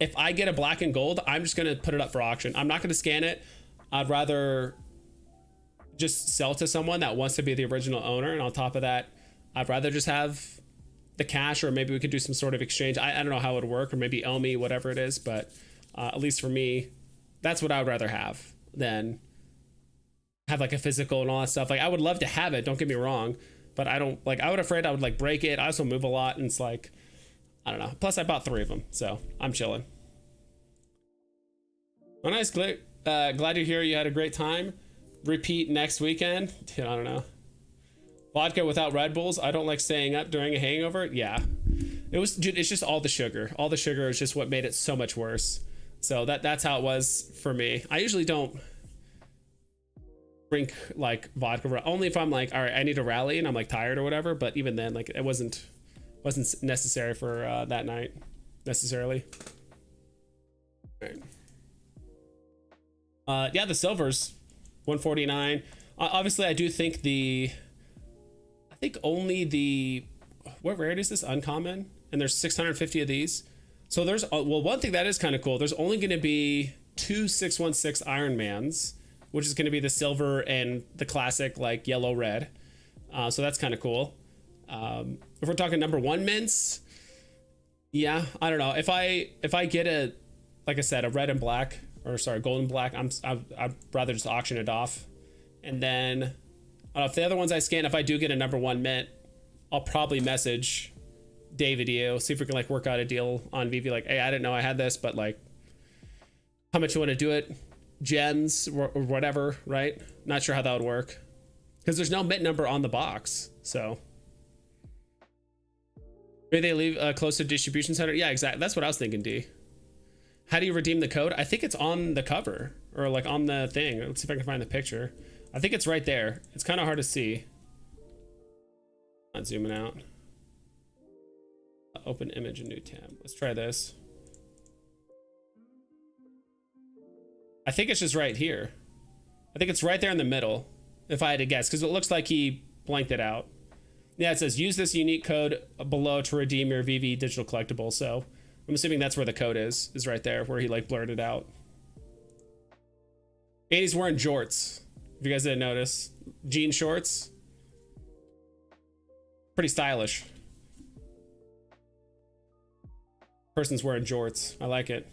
If I get a black and gold, I'm just gonna put it up for auction. I'm not gonna scan it. I'd rather just sell to someone that wants to be the original owner, and on top of that, I'd rather just have the cash, or maybe we could do some sort of exchange. I don't know how it would work, or maybe ecomi, whatever it is, but at least for me, that's what I would rather have than have like a physical and all that stuff. Like, I would love to have it, don't get me wrong, but I don't, like, I would afraid I would like break it. I also move a lot, and it's like, I don't know. Plus I bought 3 of them, so I'm chilling. Well, nice. Glad to hear you had a great time. Repeat next weekend. Dude, I don't know. Vodka without Red Bulls. I don't like staying up during a hangover. Yeah, it was, dude, it's just all the sugar. All the sugar is just what made it so much worse. So that's how it was for me. I usually don't drink like vodka, only if I'm like, all right, I need to rally and I'm like tired or whatever. But even then, like, it wasn't necessary for that night necessarily. All right. Yeah, the silvers 149. Obviously I do think only the, what rarity is this, uncommon, and there's 650 of these. So there's, well, one thing that is kind of cool, there's only going to be 2 616 Iron Mans, which is going to be the silver and the classic like yellow red. So that's kind of cool. If we're talking number 1 mints, yeah, I don't know, if I get a, like I said, a red and black, or sorry, gold and black, I'd rather just auction it off And then if the other ones I scan, if I do get a number 1 mint, I'll probably message David you, see if we can like work out a deal on Veve. Like, hey, I didn't know I had this, but like, how much you want to do it? Gens or whatever, right? Not sure how that would work because there's no mint number on the box. So maybe they leave close to distribution center. Yeah, exactly. That's what I was thinking, D. How do you redeem the code? I think it's on the cover or like on the thing. Let's see if I can find the picture. I think it's right there. It's kind of hard to see. Not zooming out. Open image, a new tab. Let's try this. I think it's just right here. I think it's right there in the middle, if I had to guess, because it looks like he blanked it out. Yeah, it says use this unique code below to redeem your Veve digital collectible. So I'm assuming that's where the code is right there, where he like blurred it out. And he's wearing jorts. If you guys didn't notice, jean shorts. Pretty stylish. Person's wearing jorts. I like it.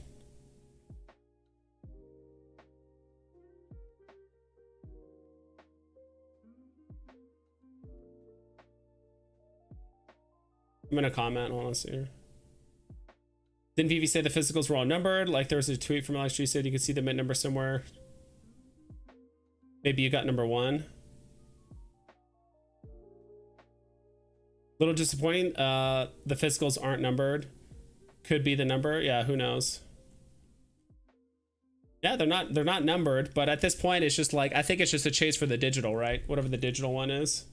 I'm gonna comment. Hold on, see here. Didn't Veve say the physicals were all numbered? Like there was a tweet from Alex G said you could see the mint number somewhere. Maybe you got number 1. Little disappointing. The physicals aren't numbered. Could be the number. Yeah, who knows? Yeah, they're not numbered, but at this point it's just like I think it's just a chase for the digital, right? Whatever the digital one is.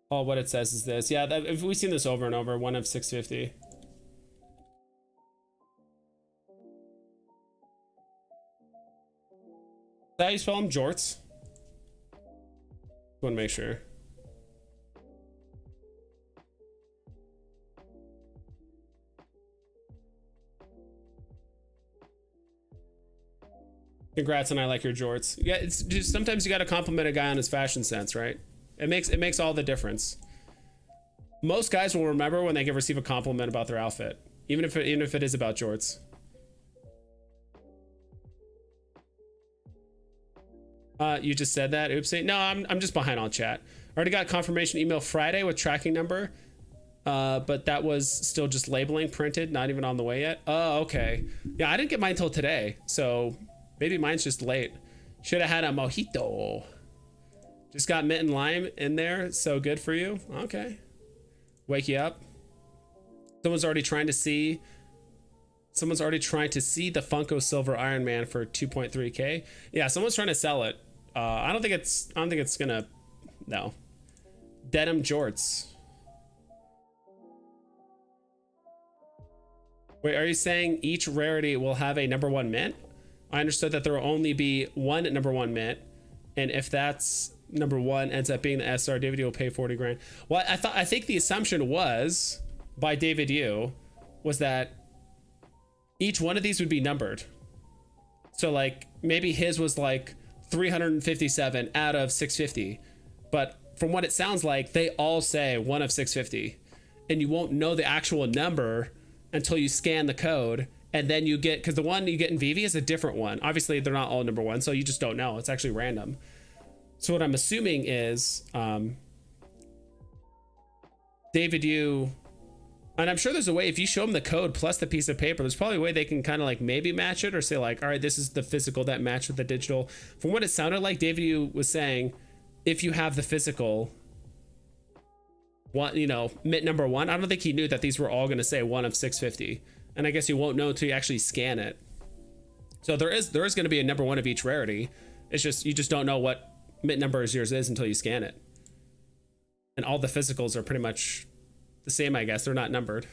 Oh, what it says is this. Yeah, if we've seen this over and over, 1 of 650. Is that how you spell them? Jorts? Want to make sure. Congrats, and I like your jorts. Yeah, it's just sometimes you got to compliment a guy on his fashion sense, right? It makes all the difference. Most guys will remember when they can receive a compliment about their outfit, even if it is about jorts. You just said that. Oopsie. No, I'm just behind on chat. Already got confirmation email Friday with tracking number, but that was still just labeling printed, not even on the way yet. Oh, okay. Yeah, I didn't get mine until today, so maybe mine's just late. Should have had a mojito. Just got mint and lime in there. So good for you. Okay. Wake you up. Someone's already trying to see the Funko Silver Iron Man for 2.3K. Yeah, someone's trying to sell it. I don't think it's gonna. No. Denim jorts. Wait, are you saying each rarity will have a number 1 mint? I understood that there will only be 1 number 1 mint, and if that's number 1 ends up being the SR, David will pay 40 grand. Well, I think the assumption was by David Yu was that each one of these would be numbered. So like maybe his was like 357 out of 650, but from what it sounds like, they all say 1 of 650, and you won't know the actual number until you scan the code, and then you get, because the one you get in Veve is a different one. Obviously, they're not all number 1, so you just don't know. It's actually random. So what I'm assuming is David Yu, and I'm sure there's a way, if you show them the code plus the piece of paper, there's probably a way they can kind of like maybe match it or say like, all right, this is the physical that matched with the digital. From what it sounded like, David Yu was saying, if you have the physical one, you know, mint number 1, I don't think he knew that these were all going to say 1 of 650. And I guess you won't know until you actually scan it. So there is going to be a number 1 of each rarity. It's just, you just don't know what mint number yours is until you scan it. And all the physicals are pretty much the same, I guess. They're not numbered.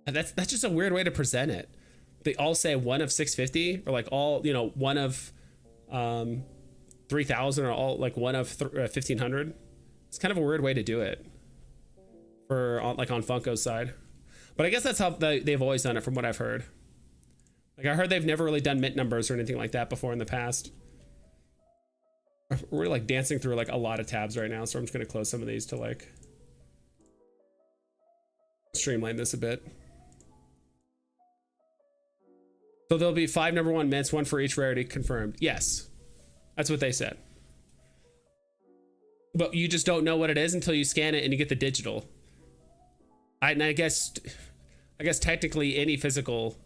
And that's just a weird way to present it. They all say 1 of 650, or like all, you know, 1 of 3,000, or all like 1 of 1,500. It's kind of a weird way to do it for like on Funko's side. But I guess that's how they've always done it from what I've heard. Like I heard they've never really done mint numbers or anything like that before in the past. We're like dancing through like a lot of tabs right now, so I'm just gonna close some of these to like streamline this a bit. So there'll be 5 number 1 mints, 1 for each rarity confirmed. Yes, that's what they said. But you just don't know what it is until you scan it and you get the digital. I guess technically any physical,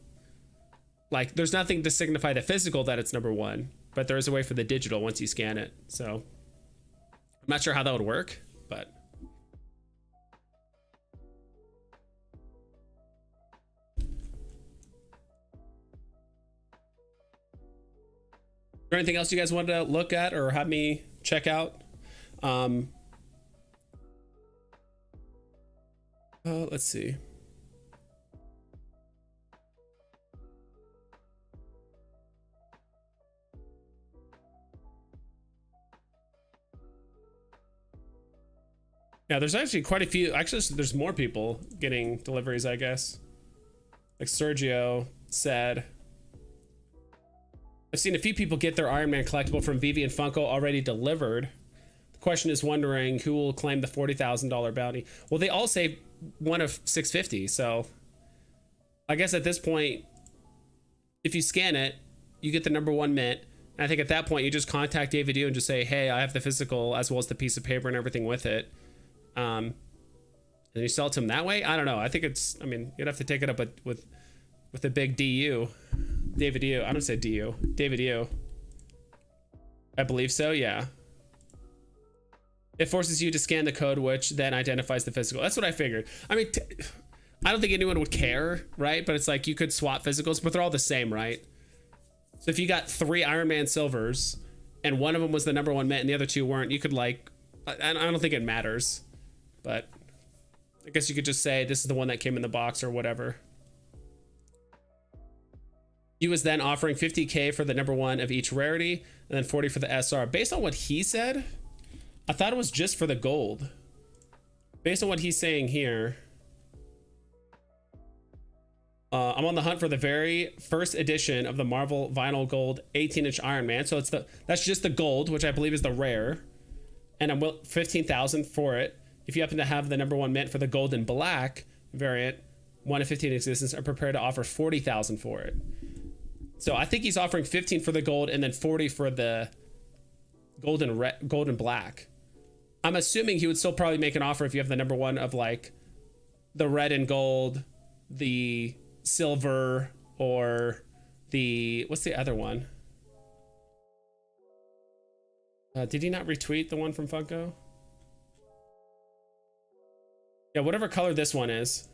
like there's nothing to signify the physical that it's number 1, but there is a way for the digital once you scan it. So I'm not sure how that would work, but. Is there anything else you guys wanted to look at or have me check out? Let's see. Yeah, there's actually quite a few. Actually, there's more people getting deliveries, I guess. Like Sergio said. I've seen a few people get their Iron Man collectible from Veve and Funko already delivered. The question is wondering who will claim the $40,000 bounty. Well, they all say one of 650, so I guess at this point, if you scan it, you get the number 1 mint. And I think at that point, you just contact David and just say, hey, I have the physical as well as the piece of paper and everything with it. And you sell it to him that way. I don't know. I think it's, I mean, you'd have to take it up with the big DU. David U. I don't say DU. David U. I believe so, yeah. It forces you to scan the code, which then identifies the physical. That's what I figured. I mean, I don't think anyone would care, right? But it's like you could swap physicals, but they're all the same, right? So if you got 3 Iron Man silvers and one of them was the number 1 mint and the other 2 weren't, you could like, I don't think it matters. But I guess you could just say this is the one that came in the box or whatever. He was then offering 50K for the number 1 of each rarity and then 40 for the SR. Based on what he said, I thought it was just for the gold. Based on what he's saying here, I'm on the hunt for the very first edition of the Marvel Vinyl Gold 18-inch Iron Man. So that's just the gold, which I believe is the rare. And I'm 15,000 for it. If you happen to have the number 1 mint for the gold and black variant, 1 of 15 in existence, are prepared to offer 40,000 for it. So I think he's offering 15 for the gold and then 40 for the gold and black. I'm assuming he would still probably make an offer if you have the number 1 of like the red and gold, the silver, or the, what's the other one? Did he not retweet the one from Funko? Yeah, whatever color this one is.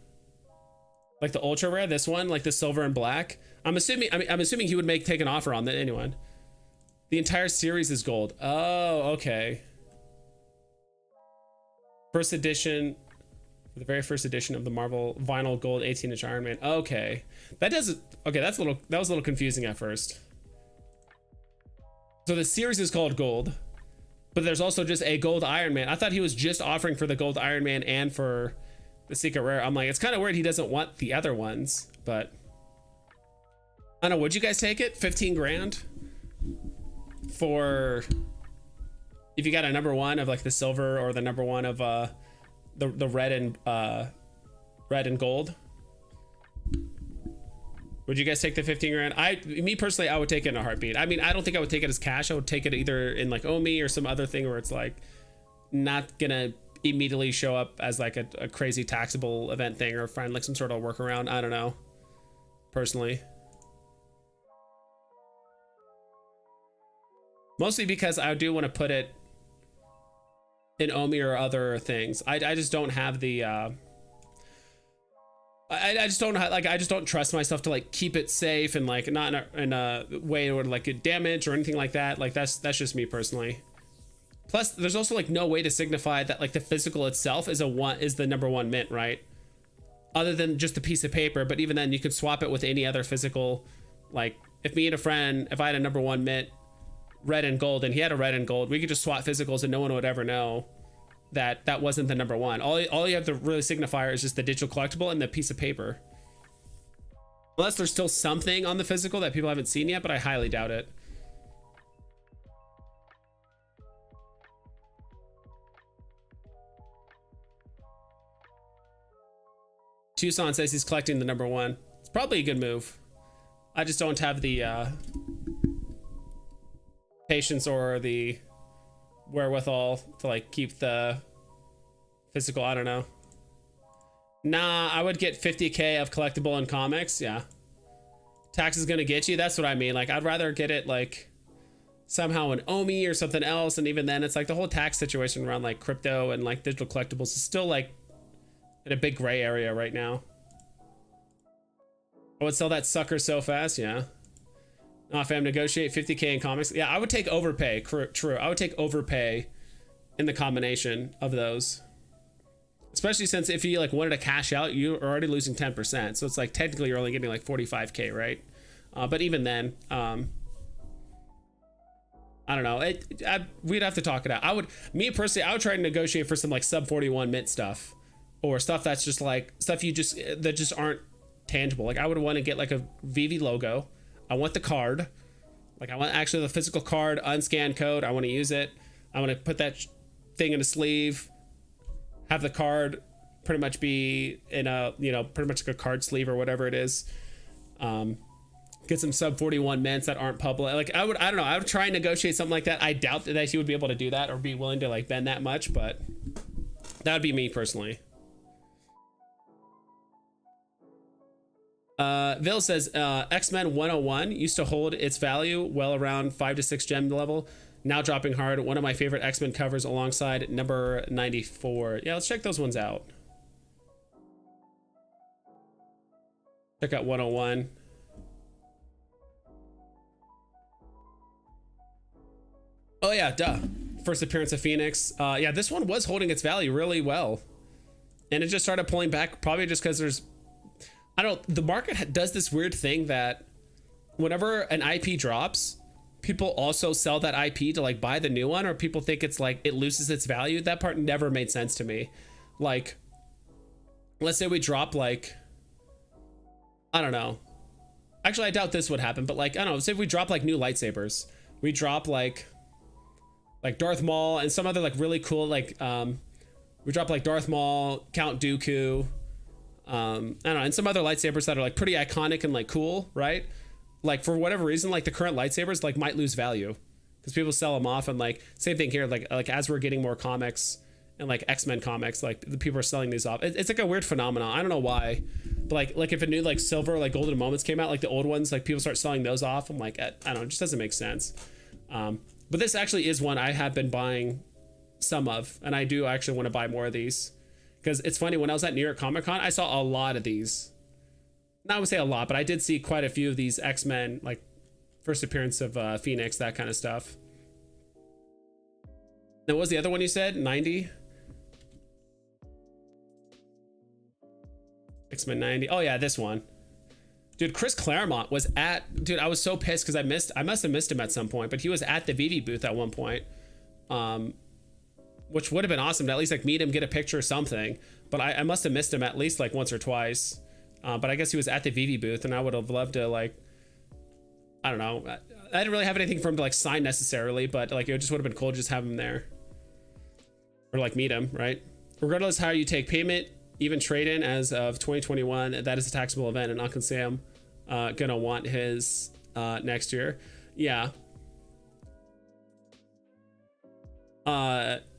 Like the ultra rare, this one, like the silver and black. I'm assuming he would take an offer on that. Anyone. The entire series is gold. Oh, okay. First edition, the very first edition of the Marvel Vinyl Gold 18-inch Iron Man. Okay, that doesn't. Okay, that was a little confusing at first. So the series is called gold, but there's also just a gold Iron Man. I thought he was just offering for the gold Iron Man and for the secret rare. I'm like, it's kind of weird he doesn't want the other ones, but I don't know. Would you guys take it? 15 grand for if you got a number 1 of like the silver or the number 1 of the red and gold? Would you guys take the 15 grand? Me personally, I would take it in a heartbeat. I mean, I don't think I would take it as cash. I would take it either in like ecomi or some other thing where it's like not gonna immediately show up as like a crazy taxable event thing or find like some sort of workaround. I don't know, personally. Mostly because I do want to put it in ecomi or other things. I just don't have the I just don't have, like, I just don't trust myself to like keep it safe and like not in a way where like get damaged or anything like that. Like that's just me personally. Plus there's also like no way to signify that like the physical itself is the number 1 mint, right? Other than just a piece of paper. But even then you could swap it with any other physical. Like if me and a friend, if I had a number 1 mint red and gold and he had a red and gold, we could just swap physicals and no one would ever know that wasn't the number 1. All you have to really signifier is just the digital collectible and the piece of paper. Unless there's still something on the physical that people haven't seen yet, but I highly doubt it. Tucson says he's collecting the #1. It's probably a good move. I just don't have the patience or the wherewithal to like keep the physical. I don't know. Nah, I would get 50K of collectible and comics. Yeah. Tax is gonna get you. That's what I mean. Like, I'd rather get it like somehow an ecomi or something else. And even then, it's like the whole tax situation around like crypto and like digital collectibles is still like in a big gray area right now. I would sell that sucker so fast. Yeah. Fam, negotiate 50K in comics. Yeah, I would take overpay. True. I would take overpay in the combination of those. Especially since if you like wanted to cash out, you're already losing 10%. So it's like technically you're only getting like 45K, right? But even then, I don't know. We'd have to talk it out. Me personally, I would try to negotiate for some like sub 41 mint stuff, or stuff that's just like stuff that just aren't tangible. Like I would want to get like a Veve logo. I want the card. Like I want actually the physical card, unscanned code. I want to use it. I want to put that thing in a sleeve. Have the card pretty much be in a, pretty much like a card sleeve or whatever it is. Get some sub 41 mints that aren't public. Like I don't know. I would try and negotiate something like that. I doubt that he would be able to do that or be willing to like bend that much, but that would be me personally. Vil says, X-Men 101 used to hold its value well around 5 to 6 gem level. Now dropping hard. One of my favorite X-Men covers alongside number 94. Yeah, let's check those ones out. Check out 101. Oh yeah, duh. First appearance of Phoenix. Yeah, this one was holding its value really well. And it just started pulling back, probably just because the market does this weird thing that whenever an IP drops, people also sell that IP to like buy the new one, or people think it's like it loses its value. That part never made sense to me. Like, let's say we drop like, I don't know. Actually, I doubt this would happen, but like, I don't know, say if we drop like new lightsabers, we drop like Darth Maul and some other like really cool, like, we drop like Darth Maul, Count Dooku, I don't know, and some other lightsabers that are like pretty iconic and like cool, right? Like for whatever reason, like the current lightsabers like might lose value because people sell them off, and like same thing here, like as we're getting more comics and like X-Men comics, like the people are selling these off. It's like a weird phenomenon. I don't know why, but like if a new like silver like golden moments came out, like the old ones, like people start selling those off. I'm like, I don't know, it just doesn't make sense. But this actually is one I have been buying some of, and I do actually want to buy more of these because it's funny, when I was at New York Comic Con, I saw a lot of these. Not would say a lot, but I did see quite a few of these X-Men, like first appearance of Phoenix, that kind of stuff. Now, what was the other one you said? 90? X-Men 90. Oh yeah, this one. Dude, Chris Claremont was at, dude, I was so pissed because I must have missed him at some point, but he was at the Veve booth at one point. Which would have been awesome to at least like meet him, get a picture or something. But I must have missed him at least like once or twice. But I guess he was at the Veve booth, and I would have loved to like, I don't know. I didn't really have anything for him to like sign necessarily, but like it just would have been cool to just have him there. Or like meet him, right? Regardless how you take payment, even trade-in as of 2021, that is a taxable event, and Uncle Sam gonna want his next year. Yeah.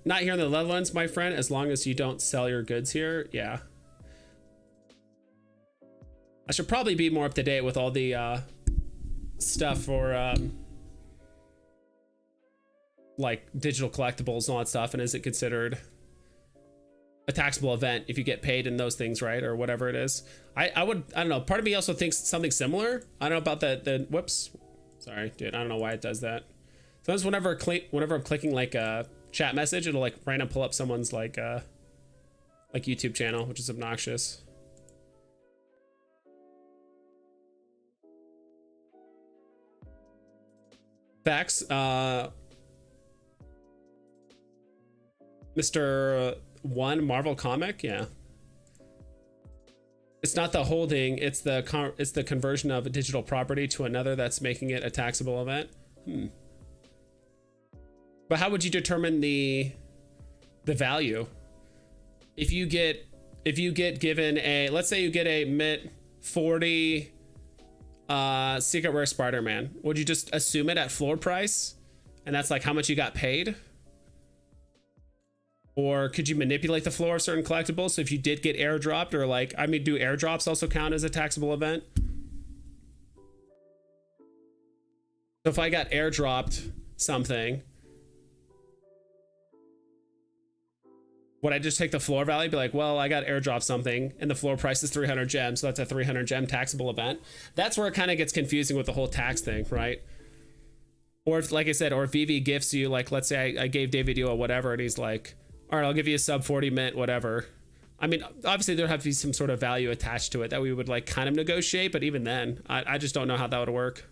Not here in the Netherlands, my friend, as long as you don't sell your goods here. Yeah. I should probably be more up to date with all the stuff for like digital collectibles and all that stuff, and is it considered a taxable event if you get paid in those things, right? Or whatever it is. I don't know, part of me also thinks something similar. I don't know about the whoops, sorry dude, I don't know why it does that. Sometimes whenever I'm clicking like a chat message, it'll like random pull up someone's like YouTube channel, which is obnoxious. Facts. Mr. One Marvel comic, yeah. It's not the holding, it's the conversion of a digital property to another that's making it a taxable event. But how would you determine the value? If you get given a, let's say you get a mint 40 secret rare Spider-Man, would you just assume it at floor price and that's like how much you got paid? Or could you manipulate the floor of certain collectibles? So if you did get airdropped, or like, I mean, do airdrops also count as a taxable event? So if I got airdropped something, would I just take the floor value, be like, well, I got airdropped something and the floor price is 300 gems, so that's a 300 gem taxable event? That's where it kind of gets confusing with the whole tax thing, right? Or if, like I said, or if Veve gifts you, like, let's say I gave David you a whatever, and he's like, all right, I'll give you a sub 40 mint, whatever. I mean, obviously there'd have to be some sort of value attached to it that we would like kind of negotiate, but even then, I just don't know how that would work,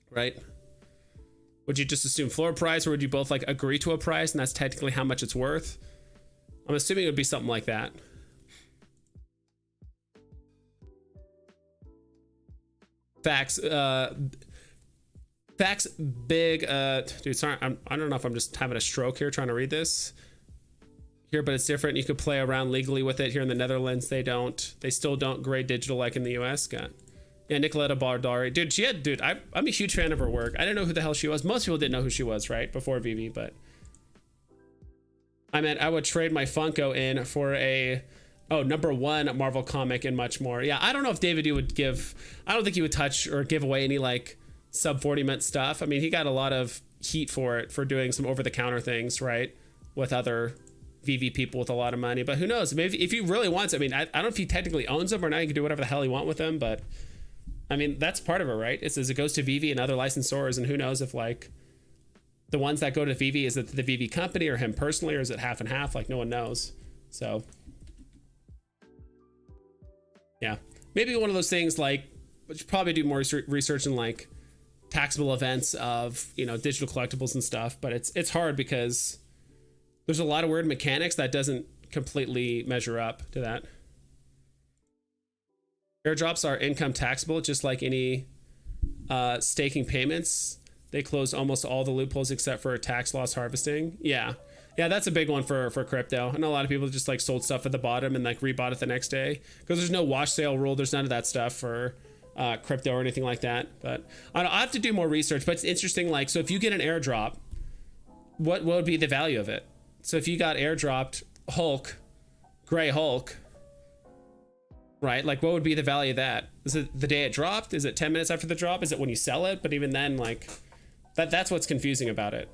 right? Would you just assume floor price, or would you both like agree to a price and that's technically how much it's worth? I'm assuming it would be something like that. Facts. Facts big. Dude, sorry, I don't know if I'm just having a stroke here trying to read this here, but it's different. You could play around legally with it here in the Netherlands. They still don't grade digital like in the US. Yeah, Nicoletta Bardari. Dude, I'm a huge fan of her work. I didn't know who the hell she was. Most people didn't know who she was, right? Before Veve, but I meant I would trade my Funko in for a #1 Marvel comic and much more. Yeah, I don't know if David you would give. I don't think he would touch or give away any like sub 40 mint stuff. I mean, he got a lot of heat for it, for doing some over the counter things, right? With other Veve people with a lot of money, but who knows? Maybe if he really wants, I mean, I don't know if he technically owns them or not. He can do whatever the hell he want with them, but I mean, that's part of it, right? It says it goes to Veve and other licensors, and who knows if like the ones that go to Veve, is it the Veve company or him personally, or is it half and half? Like no one knows. So yeah, maybe one of those things like, we should probably do more research in like taxable events of, you know, digital collectibles and stuff, but it's hard because there's a lot of weird mechanics that doesn't completely measure up to that. Airdrops are income taxable, just like any staking payments. They close almost all the loopholes except for tax loss harvesting. Yeah, that's a big one for crypto. I know a lot of people just like sold stuff at the bottom and like rebought it the next day because there's no wash sale rule. There's none of that stuff for crypto or anything like that. But I have to do more research. But it's interesting. Like, so if you get an airdrop, what would be the value of it? So if you got airdropped Hulk, Gray Hulk, right? Like, what would be the value of that? Is it the day it dropped? Is it 10 minutes after the drop? Is it when you sell it? But even then, like, that's what's confusing about it,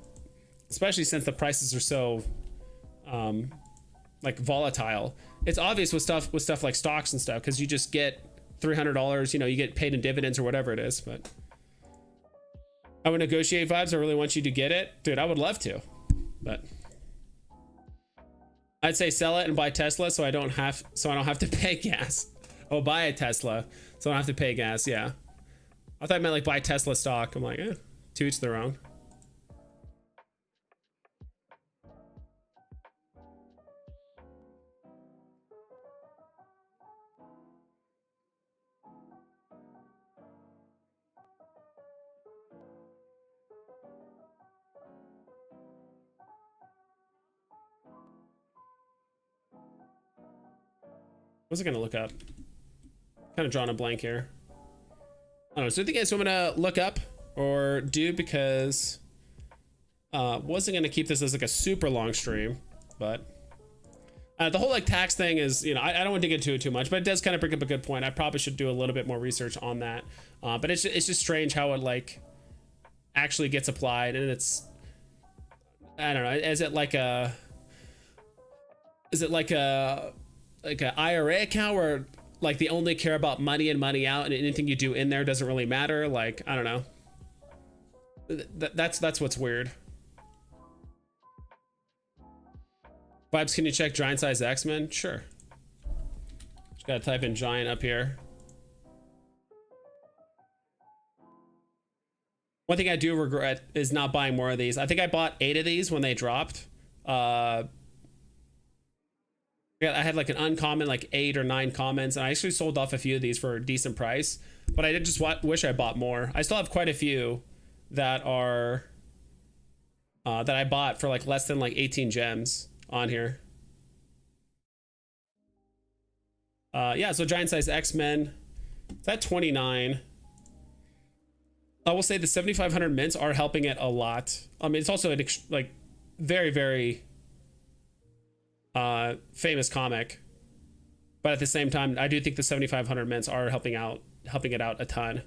especially since the prices are so like volatile. It's obvious with stuff like stocks and stuff, because you just get $300, you know, you get paid in dividends or whatever it is. But I would negotiate vibes. I really want you to get it, dude. I would love to, but I'd say sell it and buy Tesla so I don't have to pay gas. Oh, buy a Tesla so I don't have to pay gas. Yeah, I thought I meant like buy Tesla stock. I'm like, to each their own. What's it gonna look up? Kind of drawing a blank here. I don't know. So I think I'm gonna look up or do, because wasn't gonna keep this as like a super long stream, but the whole like tax thing is, you know, I don't want to get into it too much, but it does kind of bring up a good point. I probably should do a little bit more research on that. But it's just strange how it like actually gets applied, and it's, I don't know. Is it like a IRA account where like they only care about money and money out, and anything you do in there doesn't really matter? Like, I don't know. That's what's weird. Vibes, can you check giant size X-Men? Sure. Just gotta type in giant up here. One thing I do regret is not buying more of these. I think I bought 8 of these when they dropped. Yeah, I had like an uncommon, like 8 or 9 comments, and I actually sold off a few of these for a decent price. But I did just wish I bought more. I still have quite a few that are that I bought for like less than like 18 gems on here. Yeah, so giant size X-Men. It's at 29. I will say the 7,500 mints are helping it a lot. I mean, it's also an like very, very famous comic, but at the same time, I do think the 7,500 mints are helping it out a ton.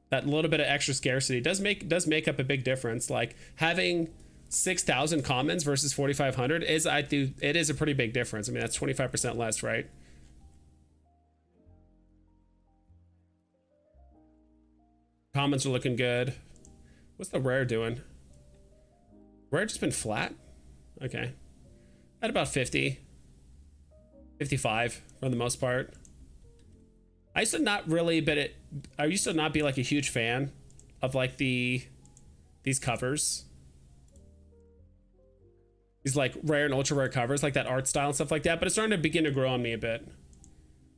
That little bit of extra scarcity does make up a big difference. Like having 6,000 commons versus 4,500 it is a pretty big difference. I mean, that's 25% less, right? Commons are looking good. What's the rare doing? Rare just been flat? Okay. At about 50. 55 for the most part. I used to not be like a huge fan of like these covers. These like rare and ultra rare covers, like that art style and stuff like that, but it's starting to begin to grow on me a bit.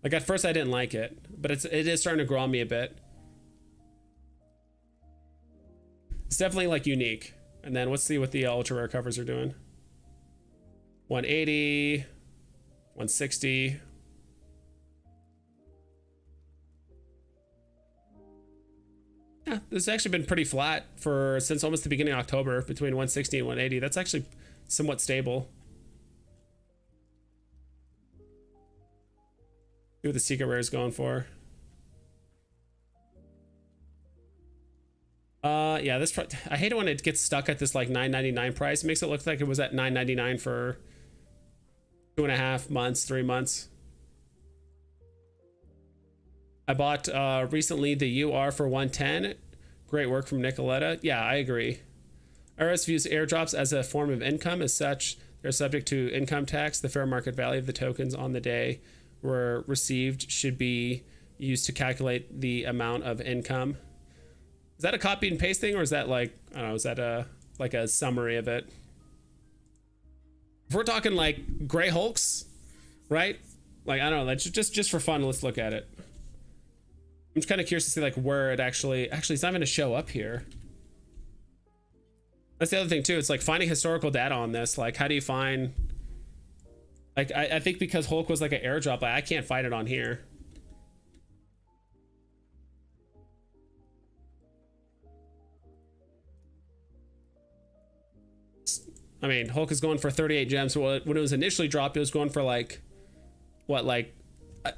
Like at first I didn't like it, but it is starting to grow on me a bit. It's definitely like unique. And then let's see what the ultra rare covers are doing. 180, 160. Yeah, this has actually been pretty flat since almost the beginning of October, between 160 and 180. That's actually somewhat stable. See what the secret rare is going for. Yeah, I hate it when it gets stuck at this like $9.99 price. It makes it look like it was at $9.99 for 2.5 months, 3 months. I bought recently the UR for 110. Great work from Nicoletta. Yeah, I agree. IRS views airdrops as a form of income. As such, they're subject to income tax. The fair market value of the tokens on the day were received should be used to calculate the amount of income. Is that a copy and paste thing, or is that like, I don't know, is that like a summary of it? If we're talking like Gray Hulks, right? Like, I don't know, like just for fun, let's look at it. I'm just kind of curious to see like where it actually it's not going to show up here. That's the other thing too. It's like finding historical data on this. Like, how do you find, like, I think because Hulk was like an airdrop, I can't find it on here. I mean, Hulk is going for 38 gems. So when it was initially dropped, it was going for like, what, like,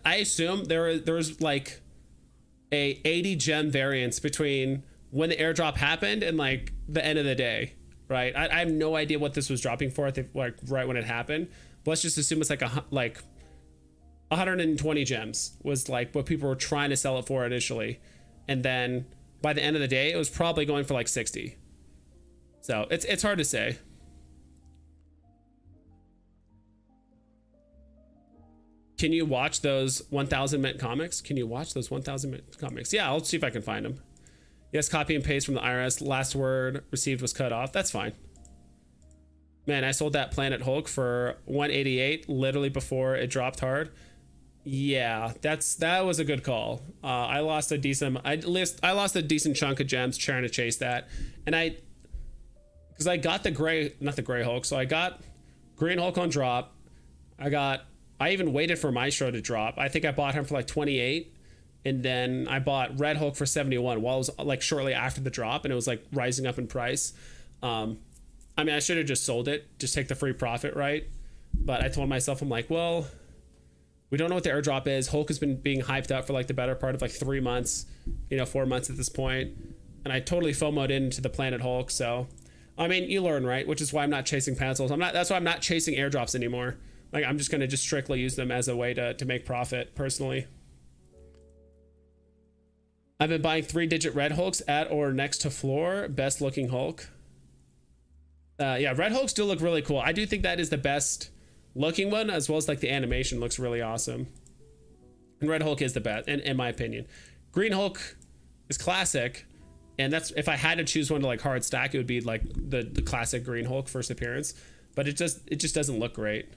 I assume there's like a 80 gem variance between when the airdrop happened and like the end of the day, right? I have no idea what this was dropping for, I think, like right when it happened. But let's just assume it's like 120 gems was like what people were trying to sell it for initially, and then by the end of the day, it was probably going for like 60. So it's hard to say. Can you watch those 1,000 mint comics? Can you watch those 1,000 mint comics? Yeah, I'll see if I can find them. Yes, copy and paste from the IRS. Last word received was cut off. That's fine. Man, I sold that Planet Hulk for 188 literally before it dropped hard. Yeah, that was a good call. I lost a decent chunk of gems trying to chase that, and because I got not the gray Hulk, so I got Green Hulk on drop. I even waited for Maestro to drop. I think I bought him for like 28, and then I bought Red Hulk for 71 while it was like shortly after the drop, and it was like rising up in price. I mean, I should have just sold it, just take the free profit, right? But I told myself, I'm like, well, we don't know what the airdrop is. Hulk has been being hyped up for like the better part of like 3 months, 4 months at this point, and I totally FOMO'd into the Planet Hulk. So, I mean, you learn, right? Which is why I'm not chasing pencils. That's why I'm not chasing airdrops anymore. Like, I'm just going to just strictly use them as a way to make profit, personally. I've been buying 3-digit Red Hulks at or next to floor. Best looking Hulk. Yeah, Red Hulks do look really cool. I do think that is the best looking one, as well as like the animation looks really awesome. And Red Hulk is the best, in my opinion. Green Hulk is classic. And that's, if I had to choose one to like hard stack, it would be like the classic Green Hulk first appearance. But it just doesn't look great.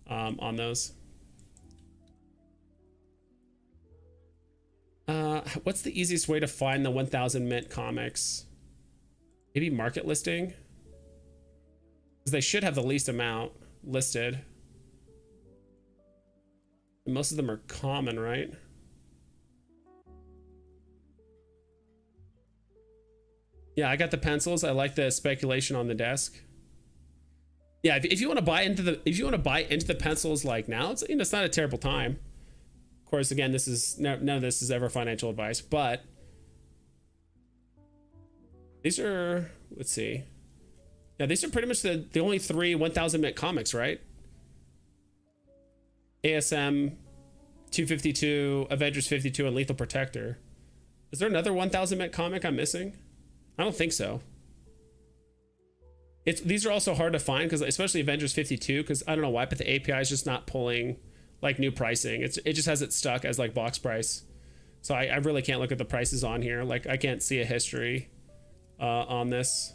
on those. What's the easiest way to find the 1000 mint comics? Maybe market listing? Because they should have the least amount listed. And most of them are common, right? Yeah, I got the pencils. I like the speculation on the desk. Yeah, if you want to buy into the pencils like now, it's, you know, it's not a terrible time. Of course, again, this is none of this is ever financial advice, but these are, let's see. Yeah, these are pretty much the only 3 1000 mint comics, right? ASM 252, Avengers 52, and Lethal Protector. Is there another 1000 mint comic I'm missing? I don't think so. These are also hard to find because especially Avengers 52, because I don't know why, but the API is just not pulling like new pricing. It just has it stuck as like box price. So I really can't look at the prices on here. Like I can't see a history on this.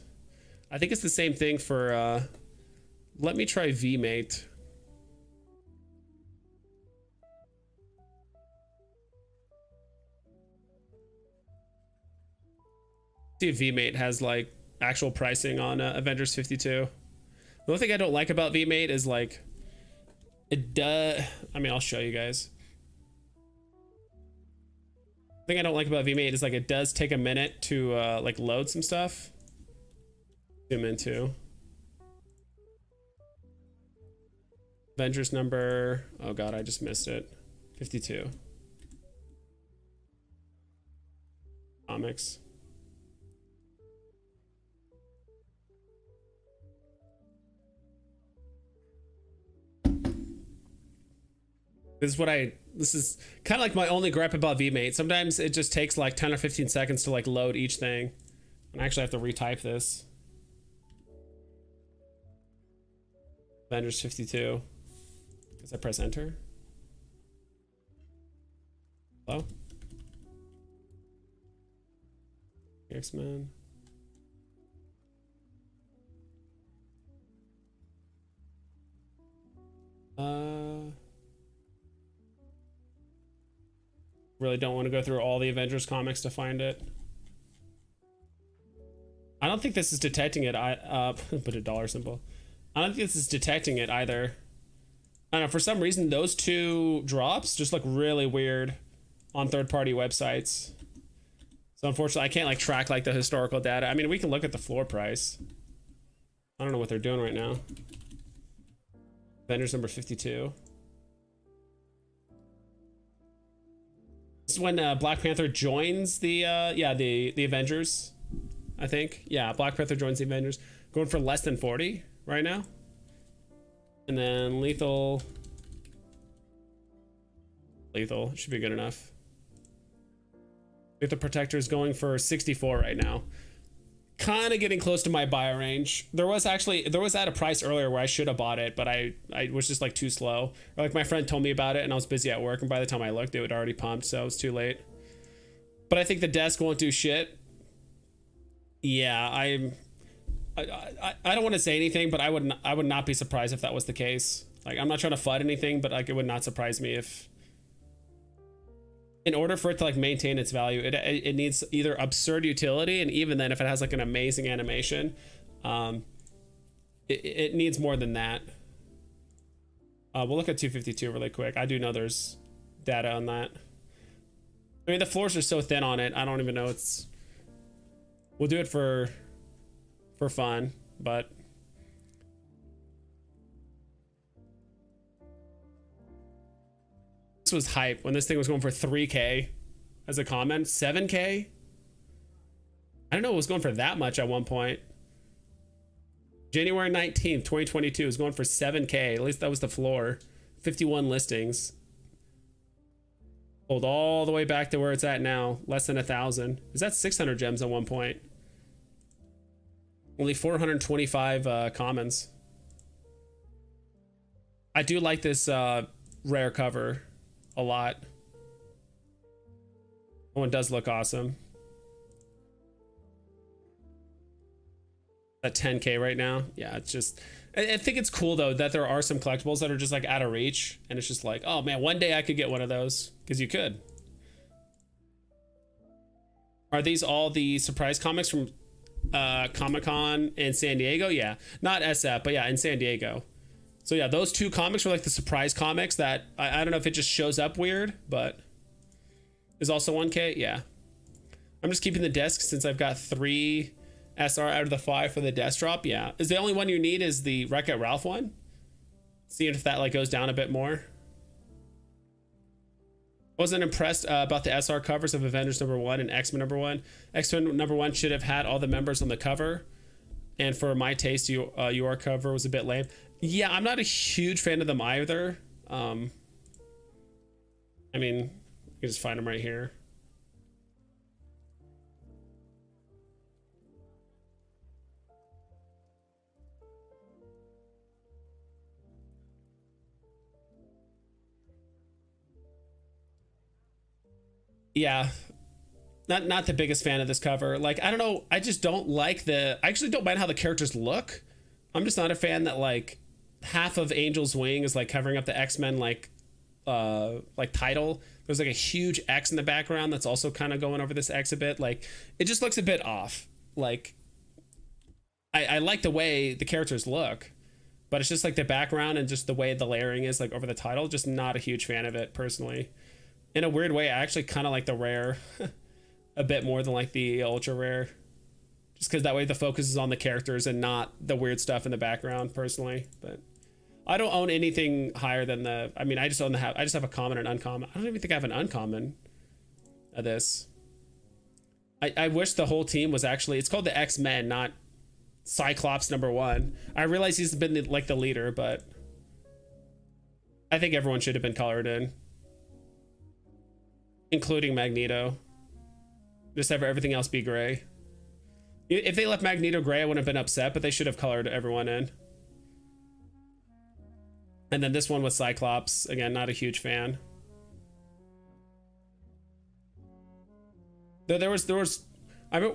I think it's the same thing for let me try VMate. See if VMate has like actual pricing on Avengers 52. The only thing I don't like about VMate is like it does, I mean, I'll show you guys. The thing I don't like about VMate is like it does take a minute to like load some stuff. Zoom into Avengers number, oh god, I just missed it. 52. Comics. This is kind of like my only gripe about VMate. Sometimes it just takes like 10 or 15 seconds to like load each thing. And I actually have to retype this. Avengers 52. Because I press enter. Hello? X-Men. Really don't want to go through all the Avengers comics to find it. I don't think this is detecting it. Put a dollar symbol. I don't think this is detecting it either. I don't know, for some reason those two drops just look really weird on third-party websites. So unfortunately I can't like track like the historical data. I mean, we can look at the floor price. I don't know what they're doing right now. Avengers number 52. This is when Black Panther joins the the Avengers, I think. Yeah, Black Panther joins the Avengers. Going for less than 40 right now. And then Lethal should be good enough. Lethal Protector is going for 64 right now. Kind of getting close to my buy range. There was at a price earlier where I should have bought it, but I was just like too slow. Or like my friend told me about it and I was busy at work, and by the time I looked it had already pumped, so it was too late. But I think the desk won't do shit. Yeah, I don't want to say anything, but I would not be surprised if that was the case. Like, I'm not trying to FUD anything, but like it would not surprise me if, in order for it to like maintain its value, it needs either absurd utility, and even then if it has like an amazing animation, it needs more than that. We'll look at 252 really quick. I do know there's data on that. I mean, the floors are so thin on it, I don't even know. We'll do it for fun, but this was hype when this thing was going for 3K as a comment. 7K? I don't know, it was going for that much at one point. January 19th, 2022 was going for 7K. At least that was the floor. 51 listings. Hold all the way back to where it's at now. Less than 1,000. Is that 600 gems at one point? Only 425 commons. I do like this rare cover a lot. That one does look awesome. At 10K right now. Yeah, it's just, I think it's cool though that there are some collectibles that are just like out of reach, and it's just like, oh man, one day I could get one of those, because you could. Are these all the surprise comics from Comic-Con in San Diego? Yeah, not SF, but yeah, in San Diego. So yeah, those two comics were like the surprise comics that I don't know if it just shows up weird, but is also 1K. Yeah, I'm just keeping the disc since I've got 3 SR out of the 5 for the desk drop. Yeah, is the only one you need is the Wreck-It Ralph one. See if that like goes down a bit more. Wasn't impressed about the SR covers of Avengers #1 and X-Men #1. X-Men #1 should have had all the members on the cover, and for my taste, your cover was a bit lame. Yeah, I'm not a huge fan of them either. I mean, you can just find them right here. Yeah, not the biggest fan of this cover. Like, I don't know, I just don't like I actually don't mind how the characters look. I'm just not a fan that like half of Angel's wing is like covering up the X-Men like title. There's like a huge X in the background that's also kind of going over this X a bit. Like, it just looks a bit off. Like, I like the way the characters look, but it's just like the background and just the way the layering is like over the title. Just not a huge fan of it personally. In a weird way, I actually kind of like the rare a bit more than like the ultra rare, just because that way the focus is on the characters and not the weird stuff in the background personally. But I don't own anything higher than I mean, I just have a common and uncommon. I don't even think I have an uncommon of this. I wish the whole team was actually, it's called the X-Men, not Cyclops #1. I realize he's been the leader, but I think everyone should have been colored in, including Magneto. Just have everything else be gray. If they left Magneto gray, I wouldn't have been upset, but they should have colored everyone in. And then this one with Cyclops, again, not a huge fan. There was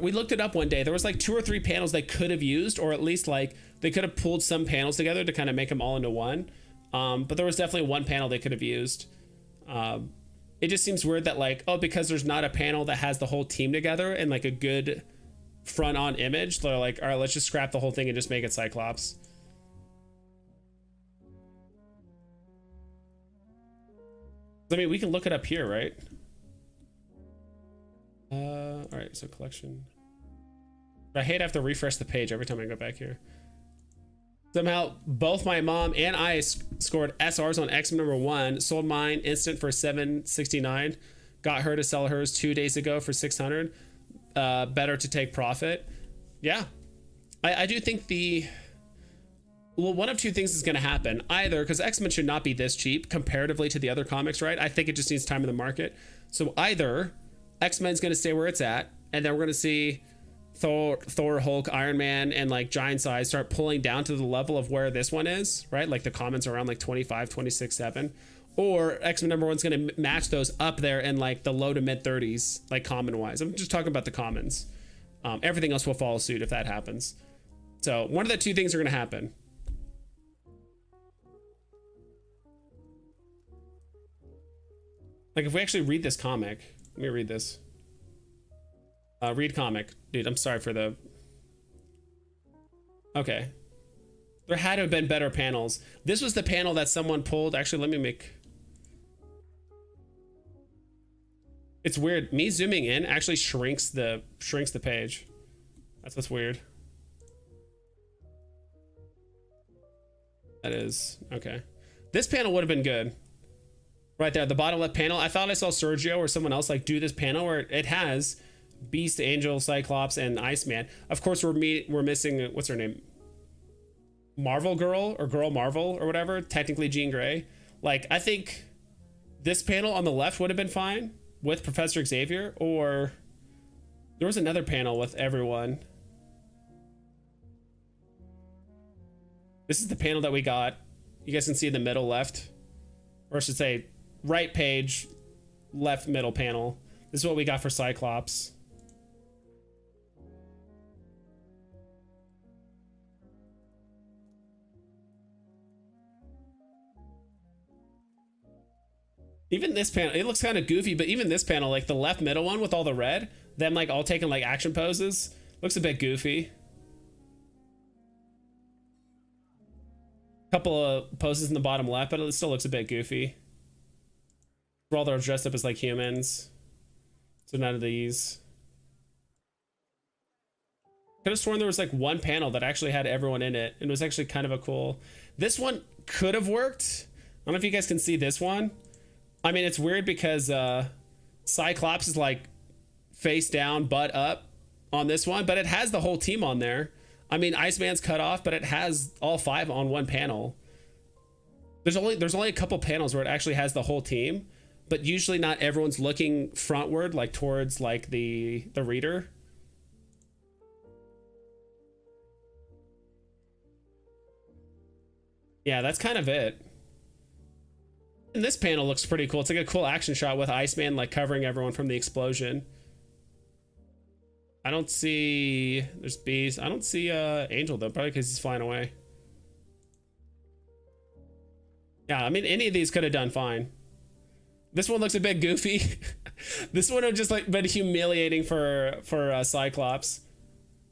we looked it up one day. There was like 2 or 3 panels they could have used, or at least like they could have pulled some panels together to kind of make them all into one. But there was definitely one panel they could have used. It just seems weird that like, oh, because there's not a panel that has the whole team together and like a good front on image, they're like, all right, let's just scrap the whole thing and just make it Cyclops. I mean, we can look it up here, right? All right, so collection. I hate I have to refresh the page every time I go back here. Somehow, both my mom and I scored SRs on X-Men #1. Sold mine instant for $769. Got her to sell hers 2 days ago for $600. Better to take profit. Yeah, I do think well, one of 2 things is going to happen. Either because X-Men should not be this cheap comparatively to the other comics, right? I think it just needs time in the market. So either X-Men's going to stay where it's at, and then we're going to see Thor, Hulk, Iron Man, and like Giant Size start pulling down to the level of where this one is, right? Like the comments around like 25, 26, 7. Or X-Men #1's going to match those up there in like the low to mid 30s, like common wise. I'm just talking about the commons. Everything else will follow suit if that happens. So one of the 2 things are going to happen. Like if we actually read this comic, let me read this. Read comic. Dude, I'm sorry for the... Okay. There had to have been better panels. This was the panel that someone pulled. Actually, let me make... It's weird. Me zooming in actually shrinks the page. That's what's weird. That is... Okay. This panel would have been good. Right there, the bottom left panel. I thought I saw Sergio or someone else like do this panel where it has Beast, Angel, Cyclops, and Iceman. Of course, we're missing, what's her name? Marvel Girl or Girl Marvel or whatever. Technically Jean Grey. Like, I think this panel on the left would have been fine with Professor Xavier, or there was another panel with everyone. This is the panel that we got. You guys can see in the middle left, or I should say right page, left middle panel. This is what we got for Cyclops. Even this panel, it looks kind of goofy, but even this panel, like the left middle one with all the red, them like all taking like action poses, looks a bit goofy. Couple of poses in the bottom left, but it still looks a bit goofy. We're all dressed up as like humans, so none of these. Could have sworn there was like one panel that actually had everyone in it, and it was actually kind of a cool. This one could have worked. I don't know if you guys can see this one. I mean, it's weird because Cyclops is like face down, butt up on this one, but it has the whole team on there. I mean, Iceman's cut off, but it has all 5 on one panel. There's only a couple panels where it actually has the whole team, but usually not everyone's looking frontward, like towards like the reader. Yeah, that's kind of it. And this panel looks pretty cool. It's like a cool action shot with Iceman like covering everyone from the explosion. I don't see... There's Beast. I don't see Angel though, probably because he's flying away. Yeah, I mean, any of these could have done fine. This one looks a bit goofy. This one would just like been humiliating for Cyclops.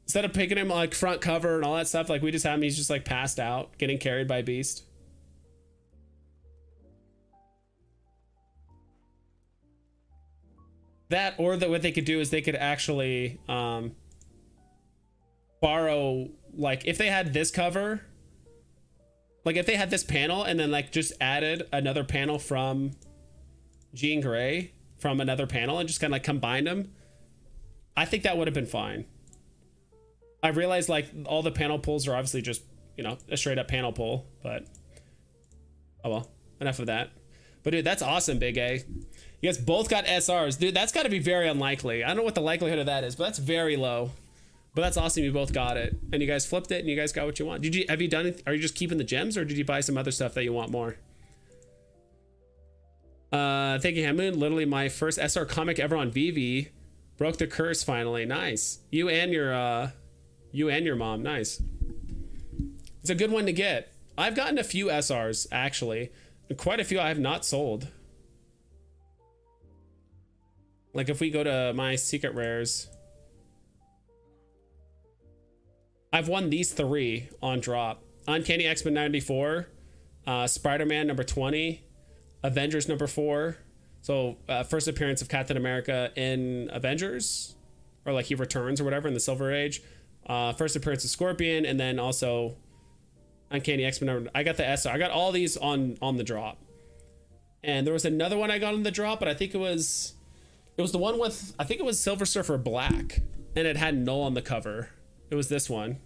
Instead of picking him like front cover and all that stuff, like we just have him, he's just like passed out, getting carried by Beast. That, or that what they could do is they could actually borrow, like if they had this cover, like if they had this panel and then like just added another panel from Jean Grey from another panel and just kind of like combined them, I think that would have been fine. I realized like all the panel pulls are obviously just, you know, a straight up panel pull, but oh well, enough of that. But dude, that's awesome, Big A. You guys both got SRs. Dude, that's got to be very unlikely. I don't know what the likelihood of that is, but that's very low. But that's awesome. You both got it. And you guys flipped it and you guys got what you want. Have you done it? Are you just keeping the gems or did you buy some other stuff that you want more? Thank you, Hamoon. Literally my first SR comic ever on Veve. Broke the curse finally. Nice. You and your mom. Nice. It's a good one to get. I've gotten a few SRs actually. And quite a few I have not sold. Like if we go to my secret rares, I've won these 3 on drop. Uncanny X-Men 94, Spider-Man number 20, Avengers number 4. So first appearance of Captain America in Avengers, or like he returns or whatever in the Silver Age. First appearance of Scorpion, and then also Uncanny X-Men. I got the SR. I got all these on the drop. And there was another one I got on the drop, but I think it was the one with, I think it was Silver Surfer Black, and it had Null on the cover. It was this one.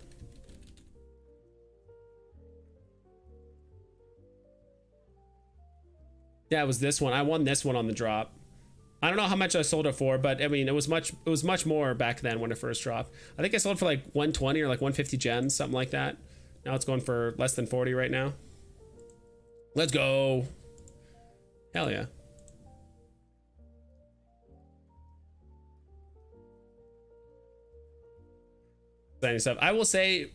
Yeah, it was this one. I won this one on the drop. I don't know how much I sold it for, but I mean, it was much more back then when it first dropped. I think I sold it for like 120 or like 150 gems, something like that. Now it's going for less than 40 right now. Let's go. Hell yeah. Stuff. I will say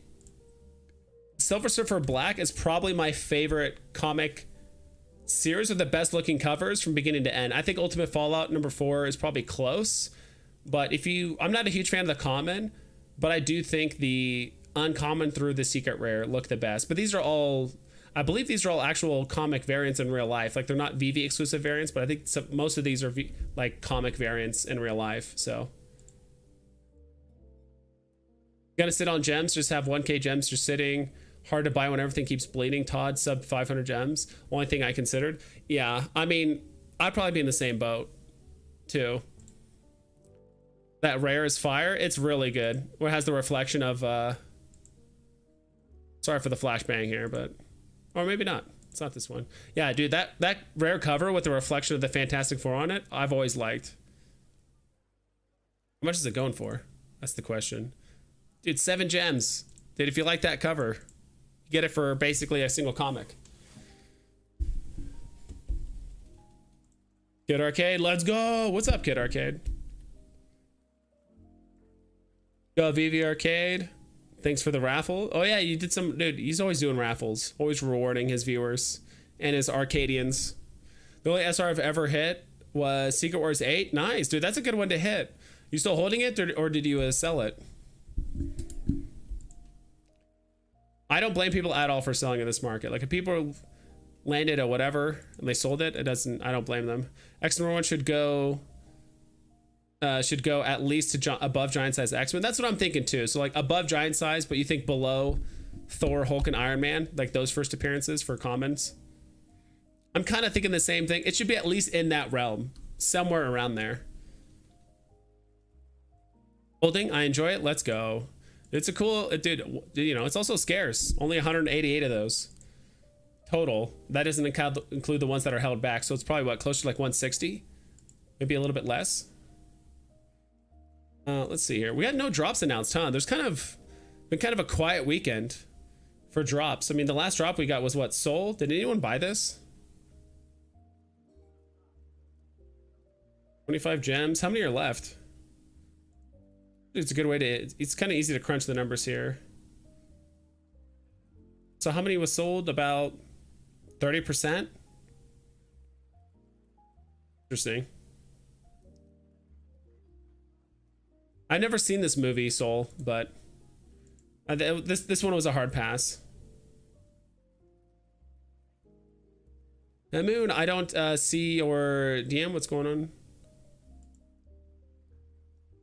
Silver Surfer Black is probably my favorite comic series with the best looking covers from beginning to end. I think Ultimate Fallout number 4 is probably close, but I'm not a huge fan of the common, but I do think the uncommon through the secret rare look the best. But these are all, I believe these are all actual comic variants in real life. Like they're not Veve exclusive variants, but I think most of these are like comic variants in real life. So gonna sit on gems, just have 1k gems just sitting. Hard to buy when everything keeps bleeding. Todd, sub 500 gems. Only thing I considered. Yeah, I mean, I'd probably be in the same boat too. That rare is fire. It's really good. It has the reflection of sorry for the flashbang here, but or maybe not. It's not this one. Yeah, dude, that rare cover with the reflection of the Fantastic Four on it, I've always liked. How much is it going for? That's the question. Dude, 7 gems. Dude, if you like that cover, you get it for basically a single comic. Kid Arcade, let's go. What's up, Kid Arcade? Go Veve Arcade. Thanks for the raffle. Oh yeah, you did some, dude, he's always doing raffles. Always rewarding his viewers and his Arcadians. The only SR I've ever hit was Secret Wars 8. Nice, dude. That's a good one to hit. You still holding it, or did you sell it? I don't blame people at all for selling in this market. Like if people landed at whatever and they sold it, it doesn't. I don't blame them. X number 1 should go at least to above giant size X-Men. That's what I'm thinking too. So like above giant size, but you think below Thor, Hulk, and Iron Man, like those first appearances for commons. I'm kind of thinking the same thing. It should be at least in that realm, somewhere around there. Holding, I enjoy it. Let's go. It's a cool, dude. You know, it's also scarce. Only 188 of those total. That doesn't include the ones that are held back. So it's probably what, close to like 160, maybe a little bit less. Let's see here. We got no drops announced, huh? There's been kind of a quiet weekend for drops. I mean, the last drop we got was what, Soul? Did anyone buy this? 25 gems. How many are left? It's a good way to, it's kind of easy to crunch the numbers here. So how many was sold? About 30%. Interesting. I've never seen this movie, Soul, but this one was a hard pass. Moon, I don't see your DM. What's going on?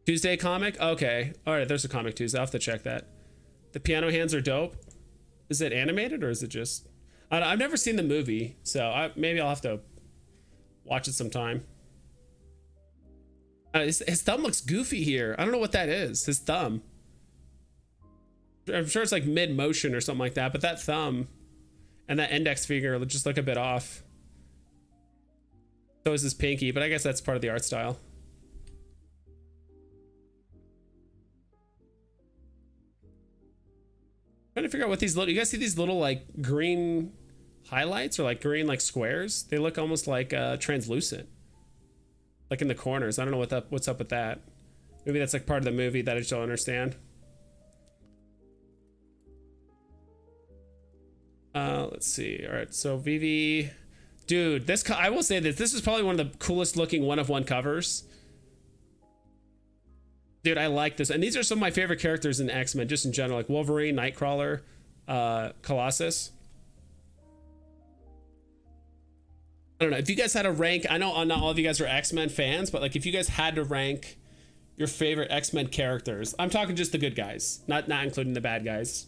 Tuesday comic? Okay. All right, there's a comic Tuesday. I'll have to check that. The piano hands are dope. Is it animated or is it just... I've never seen the movie, so maybe I'll have to watch it sometime. His thumb looks goofy here. I don't know what that is. His thumb. I'm sure it's like mid-motion or something like that, but that thumb and that index finger just look a bit off. So is his pinky, but I guess that's part of the art style. Trying to figure out what these little, you guys see these little like green highlights or like green like squares? They look almost like translucent, like in the corners. I don't know what's up with that. Maybe that's like part of the movie that I just don't understand. Let's see. All right, so Veve, dude, I will say this is probably one of the coolest looking one of one covers. Dude, I like this. And these are some of my favorite characters in X-Men, just in general, like Wolverine, Nightcrawler, Colossus. I don't know. If you guys had to rank, I know not all of you guys are X-Men fans, but like if you guys had to rank your favorite X-Men characters, I'm talking just the good guys, not including the bad guys.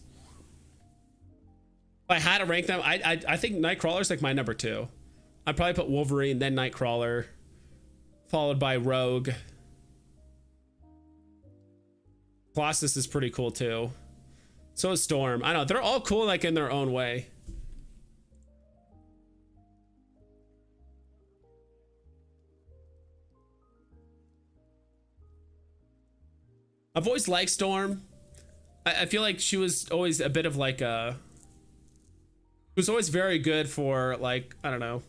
If I had to rank them, I think Nightcrawler's like my number 2. I'd probably put Wolverine, then Nightcrawler, followed by Rogue. Colossus is pretty cool too. So is Storm. I know they're all cool like in their own way. I've always liked Storm. I feel like she was always a bit of like a... She was always very good for like, I don't know.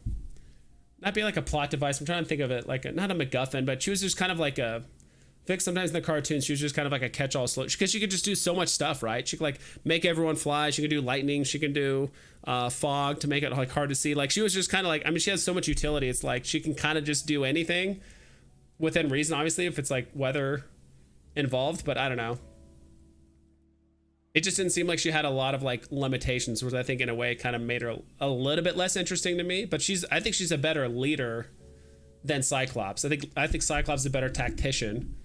Not being like a plot device. I'm trying to think of it like not a MacGuffin, but she was just kind of like a... I think sometimes in the cartoons she was just kind of like a catch-all solution because she could just do so much stuff, right? She could like make everyone fly. She could do lightning. She can do fog to make it like hard to see. Like she was just kind of like, I mean, she has so much utility. It's like she can kind of just do anything within reason, obviously, if it's like weather involved, but I don't know. It just didn't seem like she had a lot of like limitations, which I think in a way kind of made her a little bit less interesting to me. But I think she's a better leader than Cyclops. I think Cyclops is a better tactician.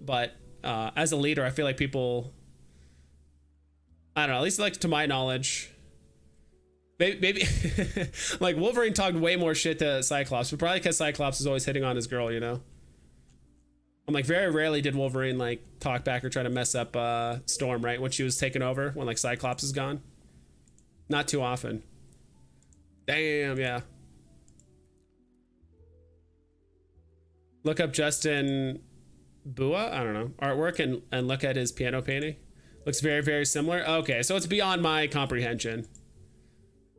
But as a leader, I feel like people, I don't know, at least like to my knowledge, maybe like Wolverine talked way more shit to Cyclops, but probably because Cyclops is always hitting on his girl, you know? I'm like, very rarely did Wolverine like talk back or try to mess up Storm, right? When she was taken over, when like Cyclops is gone. Not too often. Damn, yeah. Look up Justin Bua, I don't know, artwork and look at his piano painting. Looks very, very similar. Okay, so it's beyond my comprehension.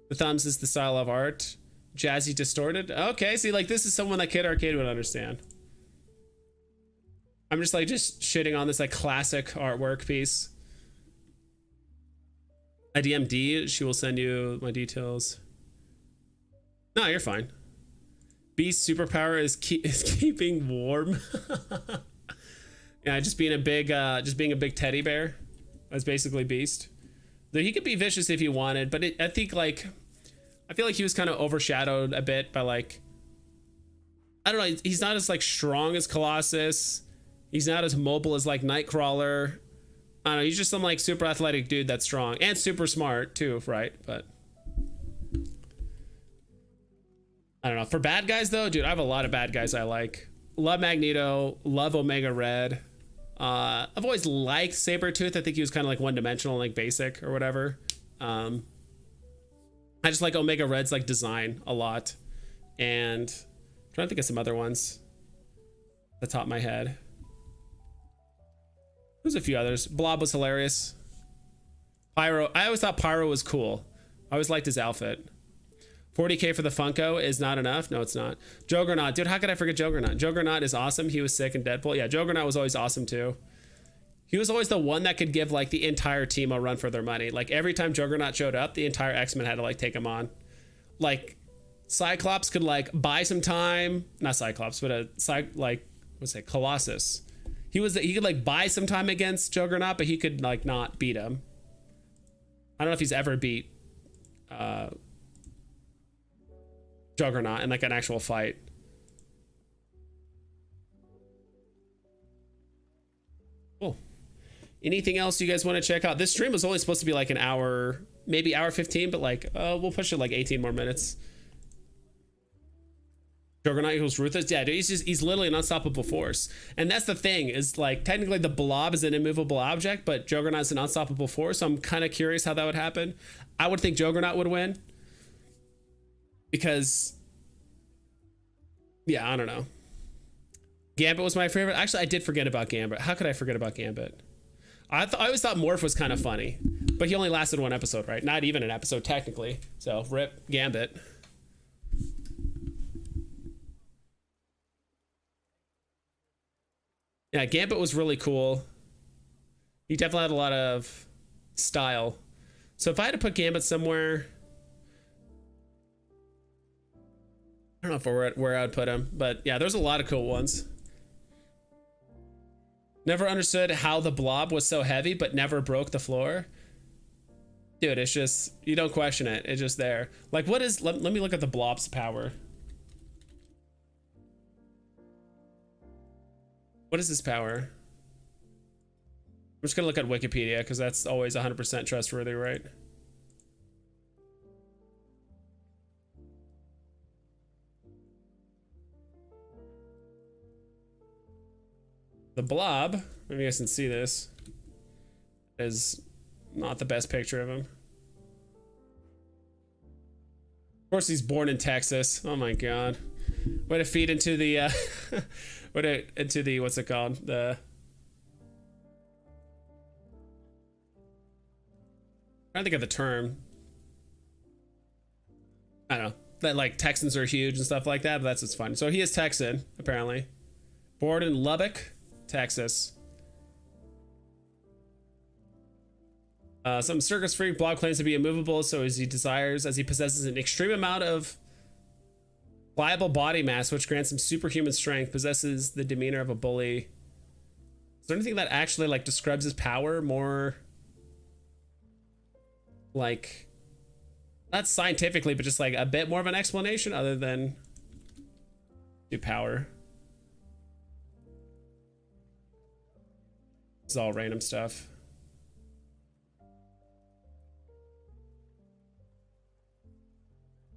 The thumbs is the style of art. Jazzy distorted. Okay, see, like this is someone that Kid Arcade would understand. I'm just shitting on this like classic artwork piece. I DMD, she will send you my details. No, you're fine. Beast superpower is is keeping warm. Yeah, just being a big teddy bear. That's basically Beast. Though he could be vicious if he wanted, but I think like I feel like he was kind of overshadowed a bit by like, I don't know, he's not as like strong as Colossus. He's not as mobile as like Nightcrawler. I don't know, he's just some like super athletic dude that's strong and super smart too, right? But I don't know. For bad guys though, dude, I have a lot of bad guys I like. Love Magneto, love Omega Red. I've always liked Sabretooth. I think he was kind of like one-dimensional, like basic or whatever. I just like Omega Red's like design a lot. And I'm trying to think of some other ones at the top of my head. There's a few others. Blob was hilarious. Pyro, I always thought Pyro was cool. I always liked his outfit. 40K for the Funko is not enough. No, it's not. Juggernaut. Dude, how could I forget Juggernaut? Juggernaut is awesome. He was sick in Deadpool. Yeah, Juggernaut was always awesome too. He was always the one that could give like the entire team a run for their money. Like every time Juggernaut showed up, the entire X-Men had to like take him on. Like Cyclops could like buy some time. Not Cyclops, but Colossus. He could like buy some time against Juggernaut, but he could like not beat him. I don't know if he's ever beat Juggernaut in like an actual fight. Cool. Anything else you guys want to check out? This stream was only supposed to be like an hour, maybe hour 15, but like we'll push it like 18 more minutes. Juggernaut equals ruthless. Yeah, dude, he's literally an unstoppable force. And that's the thing, is like technically the Blob is an immovable object, but Juggernaut's an unstoppable force. So I'm kind of curious how that would happen. I would think Juggernaut would win. Because, yeah, I don't know. Gambit was my favorite. Actually, I did forget about Gambit. How could I forget about Gambit? I always thought Morph was kind of funny, but he only lasted one episode, right? Not even an episode technically. So rip Gambit. Yeah, Gambit was really cool. He definitely had a lot of style. So if I had to put Gambit somewhere, I don't know where I would put him, but yeah, there's a lot of cool ones. Never understood how the Blob was so heavy, but never broke the floor. Dude, it's just, you don't question it. It's just there. Like, what is, let me look at the Blob's power. What is his power? I'm just gonna look at Wikipedia because that's always 100% trustworthy, right? The Blob, maybe you guys can see this, is not the best picture of him. Of course, he's born in Texas. Oh my god. Way to feed into the what's it called? I think of the term. I don't know. That like Texans are huge and stuff like that, but that's what's fun. So he is Texan, apparently. Born in Lubbock, Texas. Some circus freak. Blob claims to be immovable, so as he possesses an extreme amount of pliable body mass, which grants him superhuman strength, possesses the demeanor of a bully. Is there anything that actually like describes his power more, like, not scientifically, but just like a bit more of an explanation other than do power? It's all random stuff.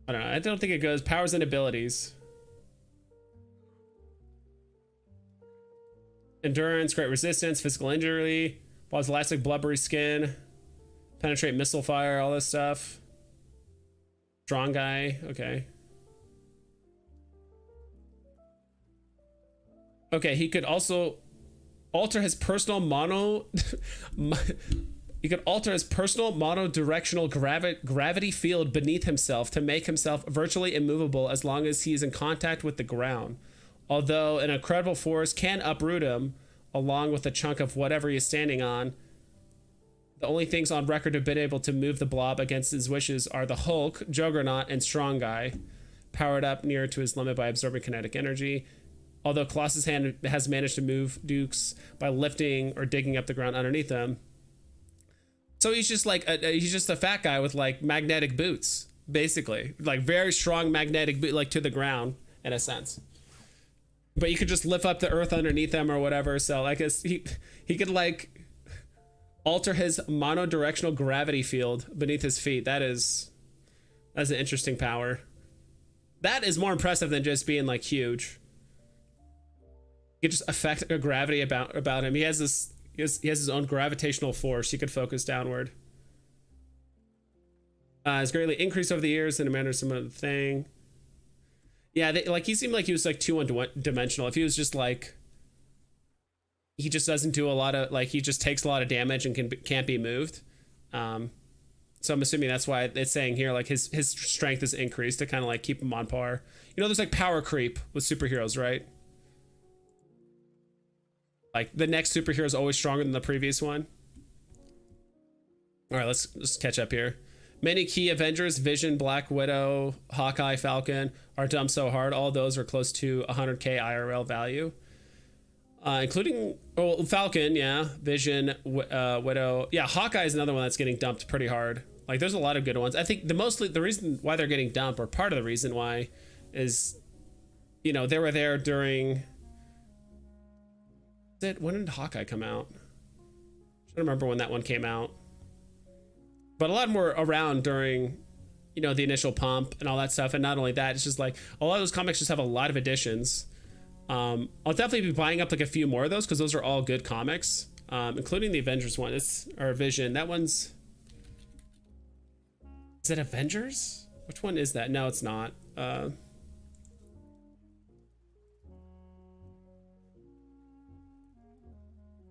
I don't know. I don't think it goes powers and abilities. Endurance, great resistance, physical injury, Blob's elastic blubbery skin, penetrate missile fire, all this stuff. Strong guy, okay. Okay, he could also alter his personal he could alter his personal monodirectional gravity field beneath himself to make himself virtually immovable as long as he is in contact with the ground. Although an incredible force can uproot him along with a chunk of whatever he is standing on, the only things on record to have been able to move the Blob against his wishes are the Hulk, Juggernaut, and Strong Guy. powered up near to his limit by absorbing kinetic energy. Although Colossus' hand has managed to move Dukes by lifting or digging up the ground underneath them. So he's just like he's just a fat guy with like magnetic boots, basically, like very strong magnetic boot, like to the ground in a sense. But you could just lift up the earth underneath him or whatever. So I guess he could like alter his monodirectional gravity field beneath his feet. That's an interesting power. That is more impressive than just being like huge. You could just affect a gravity about him. He has his own gravitational force. He could focus downward. Has greatly increased over the years in a manner similar to the thing. Yeah, like he seemed like he was like too one-dimensional. If he was just like, he just doesn't do a lot of like, he just takes a lot of damage and can't be moved. So I'm assuming that's why it's saying here like his strength is increased to kind of like keep him on par. You know, there's like power creep with superheroes, right? Like the next superhero is always stronger than the previous one. All right, let's catch up here. Many key Avengers, Vision, Black Widow, Hawkeye, Falcon, are dumped so hard. All those are close to 100k IRL value. Including Falcon, yeah, Vision, Widow. Yeah, Hawkeye is another one that's getting dumped pretty hard. Like there's a lot of good ones. I think the reason why they're getting dumped, or part of the reason why, is, you know, they were there during... When did Hawkeye come out? I don't remember when that one came out. But a lot more around during, you know, the initial pump and all that stuff. And not only that, it's just like a lot of those comics just have a lot of editions. I'll definitely be buying up like a few more of those because those are all good comics, including the Avengers one. Or Vision. That one's... Is it Avengers? Which one is that? No, it's not.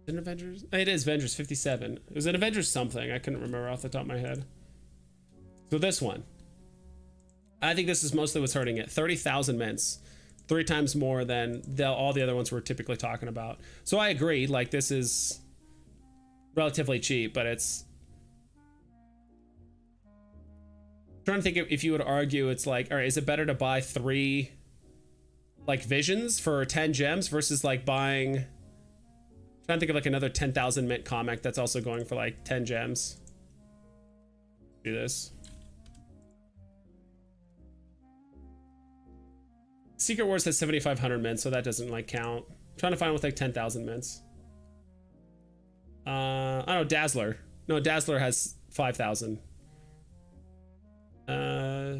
An Avengers? It is Avengers 57. It was an Avengers something. I couldn't remember off the top of my head. So this one, I think this is mostly what's hurting it. 30,000 mints, 3 times more than all the other ones we're typically talking about. So I agree, like this is relatively cheap, but it's... I'm trying to think if you would argue it's like, all right, is it better to buy 3 like Visions for 10 gems versus like buying... Trying to think of like another 10,000 mint comic that's also going for like 10 gems. Do this. Secret Wars has 7,500 mints, so that doesn't like count. I'm trying to find one with like 10,000 mints. I don't know, Dazzler. No, Dazzler has 5,000. I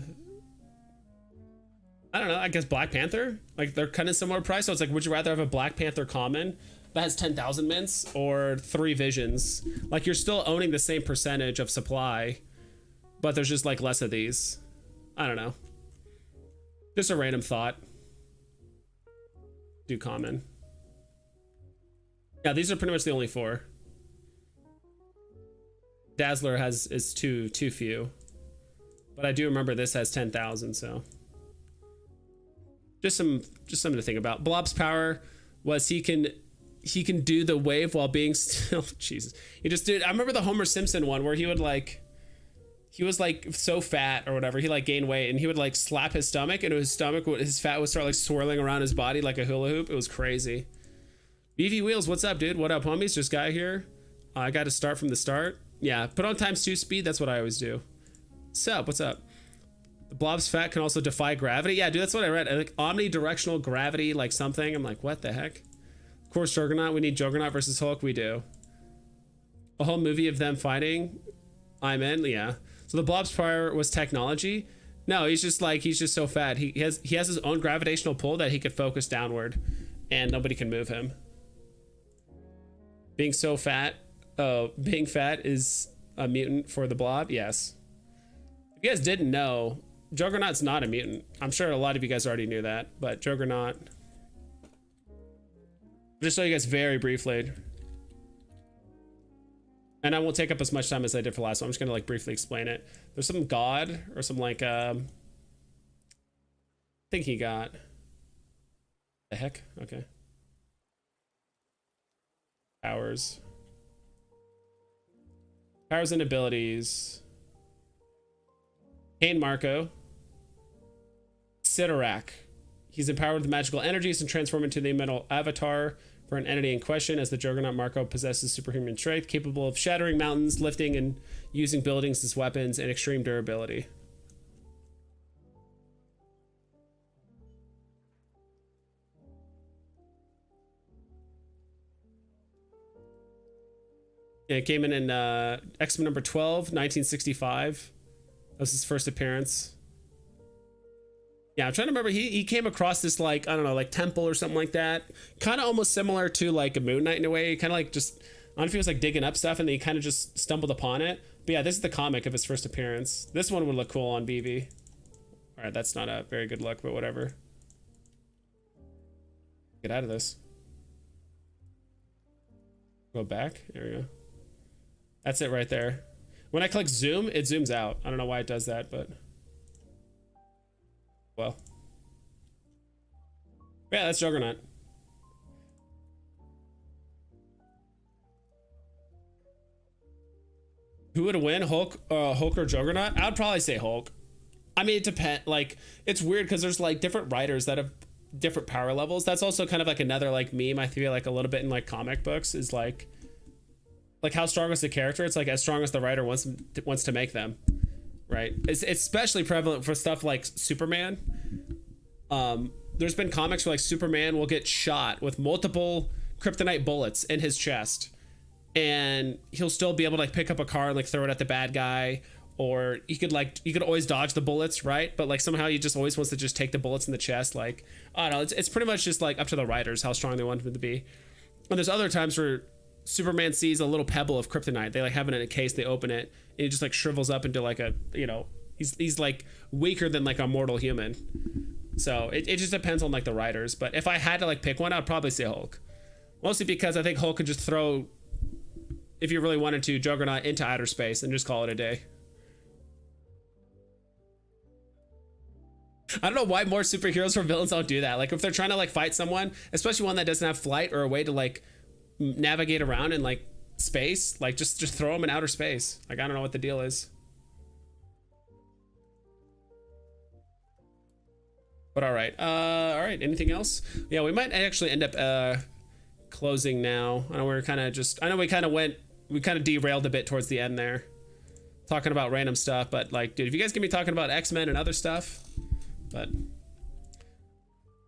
don't know, I guess Black Panther? Like they're kind of similar price, so it's like, would you rather have a Black Panther common that has 10,000 mints or 3 Visions? Like you're still owning the same percentage of supply, but there's just like less of these. I don't know. Just a random thought. Do common. Yeah, these are pretty much the only 4. Dazzler is too few, but I do remember this has 10,000, so just something to think about. Blob's power was he can do the wave while being still. Jesus, he just did. I remember the Homer Simpson one where he was like so fat or whatever, he like gained weight and he would like slap his stomach and his fat would start like swirling around his body like a hula hoop. It was crazy. BV Wheels, what's up, dude? What up, homies? Just got here. I got to start from the start. Yeah, put on ×2 speed. That's what I always do. Sup? What's up? The Blob's fat can also defy gravity. Yeah, dude, that's what I read. Like omnidirectional gravity, like something. I'm like, what the heck? Of course, Juggernaut. We need Juggernaut versus Hulk. We do. A whole movie of them fighting. I'm in. Yeah. So the Blob's power was technology. No, he's just so fat. He has his own gravitational pull that he could focus downward, and nobody can move him. Being so fat. Oh, being fat is a mutant for the Blob. Yes. If you guys didn't know, Juggernaut's not a mutant. I'm sure a lot of you guys already knew that, but Juggernaut. Just show you guys very briefly. And I won't take up as much time as I did for last one. I'm just gonna like briefly explain it. There's some god or some like I think he got the heck. Okay. Powers and abilities. Kane Marco. Sidorak. He's empowered with magical energies and transformed into the metal avatar for an entity in question. As the Juggernaut, Marco possesses superhuman strength, capable of shattering mountains, lifting and using buildings as weapons, and extreme durability. Yeah, it came in X-Men number 12, 1965. That was his first appearance. Yeah, I'm trying to remember. He came across this, like, I don't know, like temple or something like that. Kind of almost similar to like a Moon Knight in a way. Kind of like just, I don't know if he was like digging up stuff and then he kind of just stumbled upon it. But yeah, this is the comic of his first appearance. This one would look cool on Veve. All right, that's not a very good look, but whatever. Get out of this. Go back. There we go. That's it right there. When I click zoom, it zooms out. I don't know why it does that, but well. Yeah, that's Juggernaut. Who would win, Hulk or Juggernaut? I'd probably say Hulk. I mean, it depends. Like, it's weird because there's like different writers that have different power levels. That's also kind of like another like meme I feel like a little bit in like comic books is like how strong is the character? It's like as strong as the writer wants to make them, right? It's especially prevalent for stuff like Superman. There's been comics where like Superman will get shot with multiple kryptonite bullets in his chest, and he'll still be able to like pick up a car and like throw it at the bad guy, or you could always dodge the bullets, right? But like somehow he just always wants to just take the bullets in the chest. Like, I don't know, it's pretty much just like up to the writers how strong they want him to be. And there's other times where Superman sees a little pebble of kryptonite. They like have it in a case, they open it, and it just like shrivels up into like a, you know, he's like weaker than like a mortal human. So it just depends on like the writers. But if I had to like pick one, I'd probably say Hulk. Mostly because I think Hulk could just throw, if you really wanted to, Juggernaut into outer space and just call it a day. I don't know why more superheroes or villains don't do that. Like if they're trying to like fight someone, especially one that doesn't have flight or a way to like navigate around in like space, like just throw them in outer space. Like I don't know what the deal is. But all right, anything else? Yeah, we might actually end up closing now. I know we kind of derailed a bit towards the end there, talking about random stuff. But like, dude, if you guys can be talking about X-Men and other stuff, but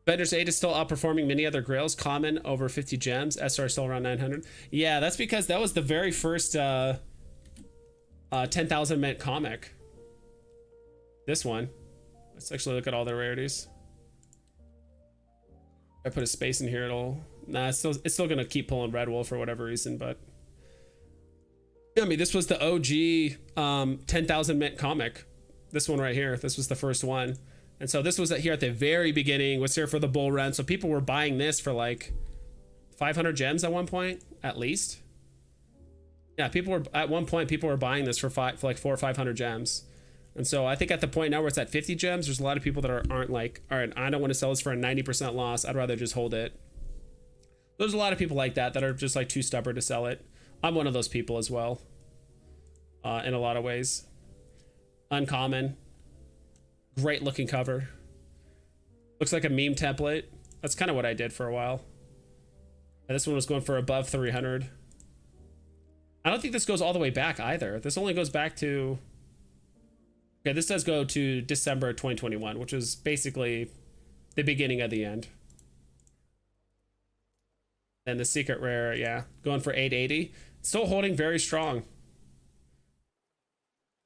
Bender's 8 is still outperforming many other grails. Common over 50 gems. SR still around 900. Yeah, that's because that was the very first 10,000 mint comic. This one. Let's actually look at all the rarities. If I put a space in here, it'll... Nah, it's still gonna keep pulling Red Wolf for whatever reason, but... I mean, this was the OG 10,000 mint comic. This one right here. This was the first one. And so this was here at the very beginning, was here for the bull run. So people were buying this for like 500 gems at one point, at least. Yeah, at one point, people were buying this for like 400 or 500 gems. And so I think at the point now where it's at 50 gems, there's a lot of people that aren't like, all right, I don't want to sell this for a 90% loss. I'd rather just hold it. There's a lot of people like that are just like too stubborn to sell it. I'm one of those people as well, in a lot of ways. Uncommon. Great looking cover. Looks like a meme template. That's kind of what I did for a while. And this one was going for above 300. I don't think this goes all the way back either. This only goes back to... Okay, this does go to December 2021, which is basically the beginning of the end. And the secret rare, yeah, going for 880. Still holding very strong.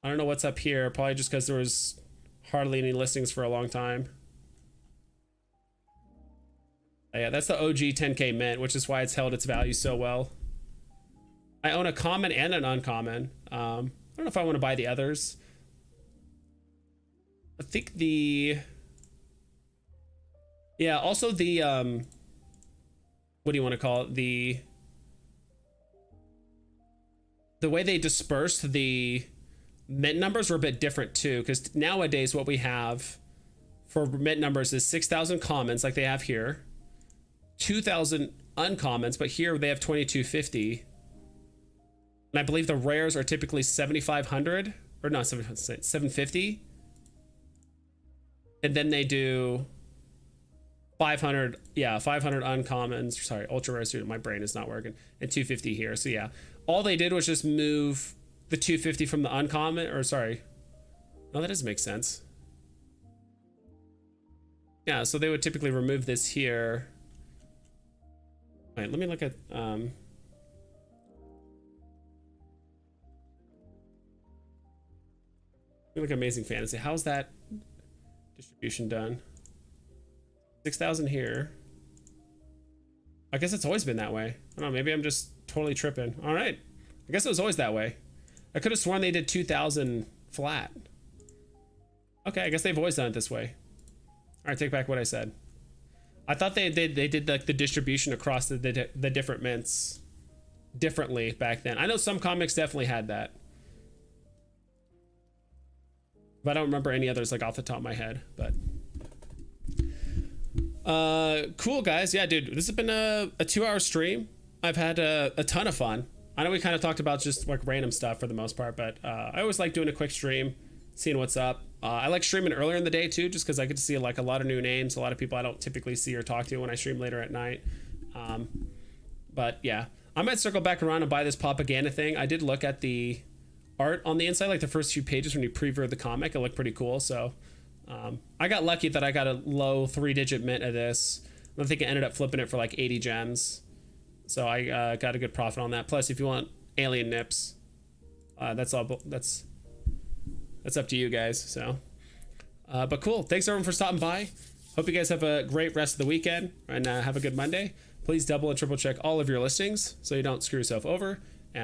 I don't know what's up here. Probably just because there was hardly any listings for a long time. Yeah, that's the OG 10K mint, which is why it's held its value so well. I own a common and an uncommon. I don't know if I want to buy the others. I think yeah, also the what do you want to call it? The way they dispersed the mint numbers were a bit different too, because nowadays what we have for mint numbers is 6,000 commons like they have here, 2,000 uncommons, but here they have 2,250, and I believe the rares are typically 7,500 or not 750. and then they do 500, yeah, 500 uncommons, sorry, ultra rare student, my brain is not working, and 250 here. So yeah, all they did was just move the 250 from the uncommon, or sorry, no, that doesn't make sense. Yeah, so they would typically remove this here. Wait, let me look at look at Amazing Fantasy. How's that distribution done? 6,000 here. I guess it's always been that way. I don't know, maybe I'm just totally tripping. All right, I guess it was always that way. I could have sworn they did 2,000 flat. Okay, I guess they've always done it this way. All right, take back what I said. I thought they did like the distribution across the different mints differently back then. I know some comics definitely had that, but I don't remember any others like off the top of my head. But cool guys, yeah, dude, this has been a 2-hour stream. I've had a ton of fun. I know we kind of talked about just like random stuff for the most part, but I always like doing a quick stream, seeing what's up. I like streaming earlier in the day too, just because I get to see like a lot of new names, a lot of people I don't typically see or talk to when I stream later at night. But yeah, I might circle back around and buy this propaganda thing. I did look at the art on the inside, like the first few pages when you preview the comic. It looked pretty cool. So I got lucky that I got a low 3-digit mint of this. I think I ended up flipping it for like 80 gems. So I got a good profit on that. Plus, if you want alien nips, that's up to you guys. So but cool, thanks everyone for stopping by. Hope you guys have a great rest of the weekend, and have a good Monday. Please double and triple check all of your listings so you don't screw yourself over.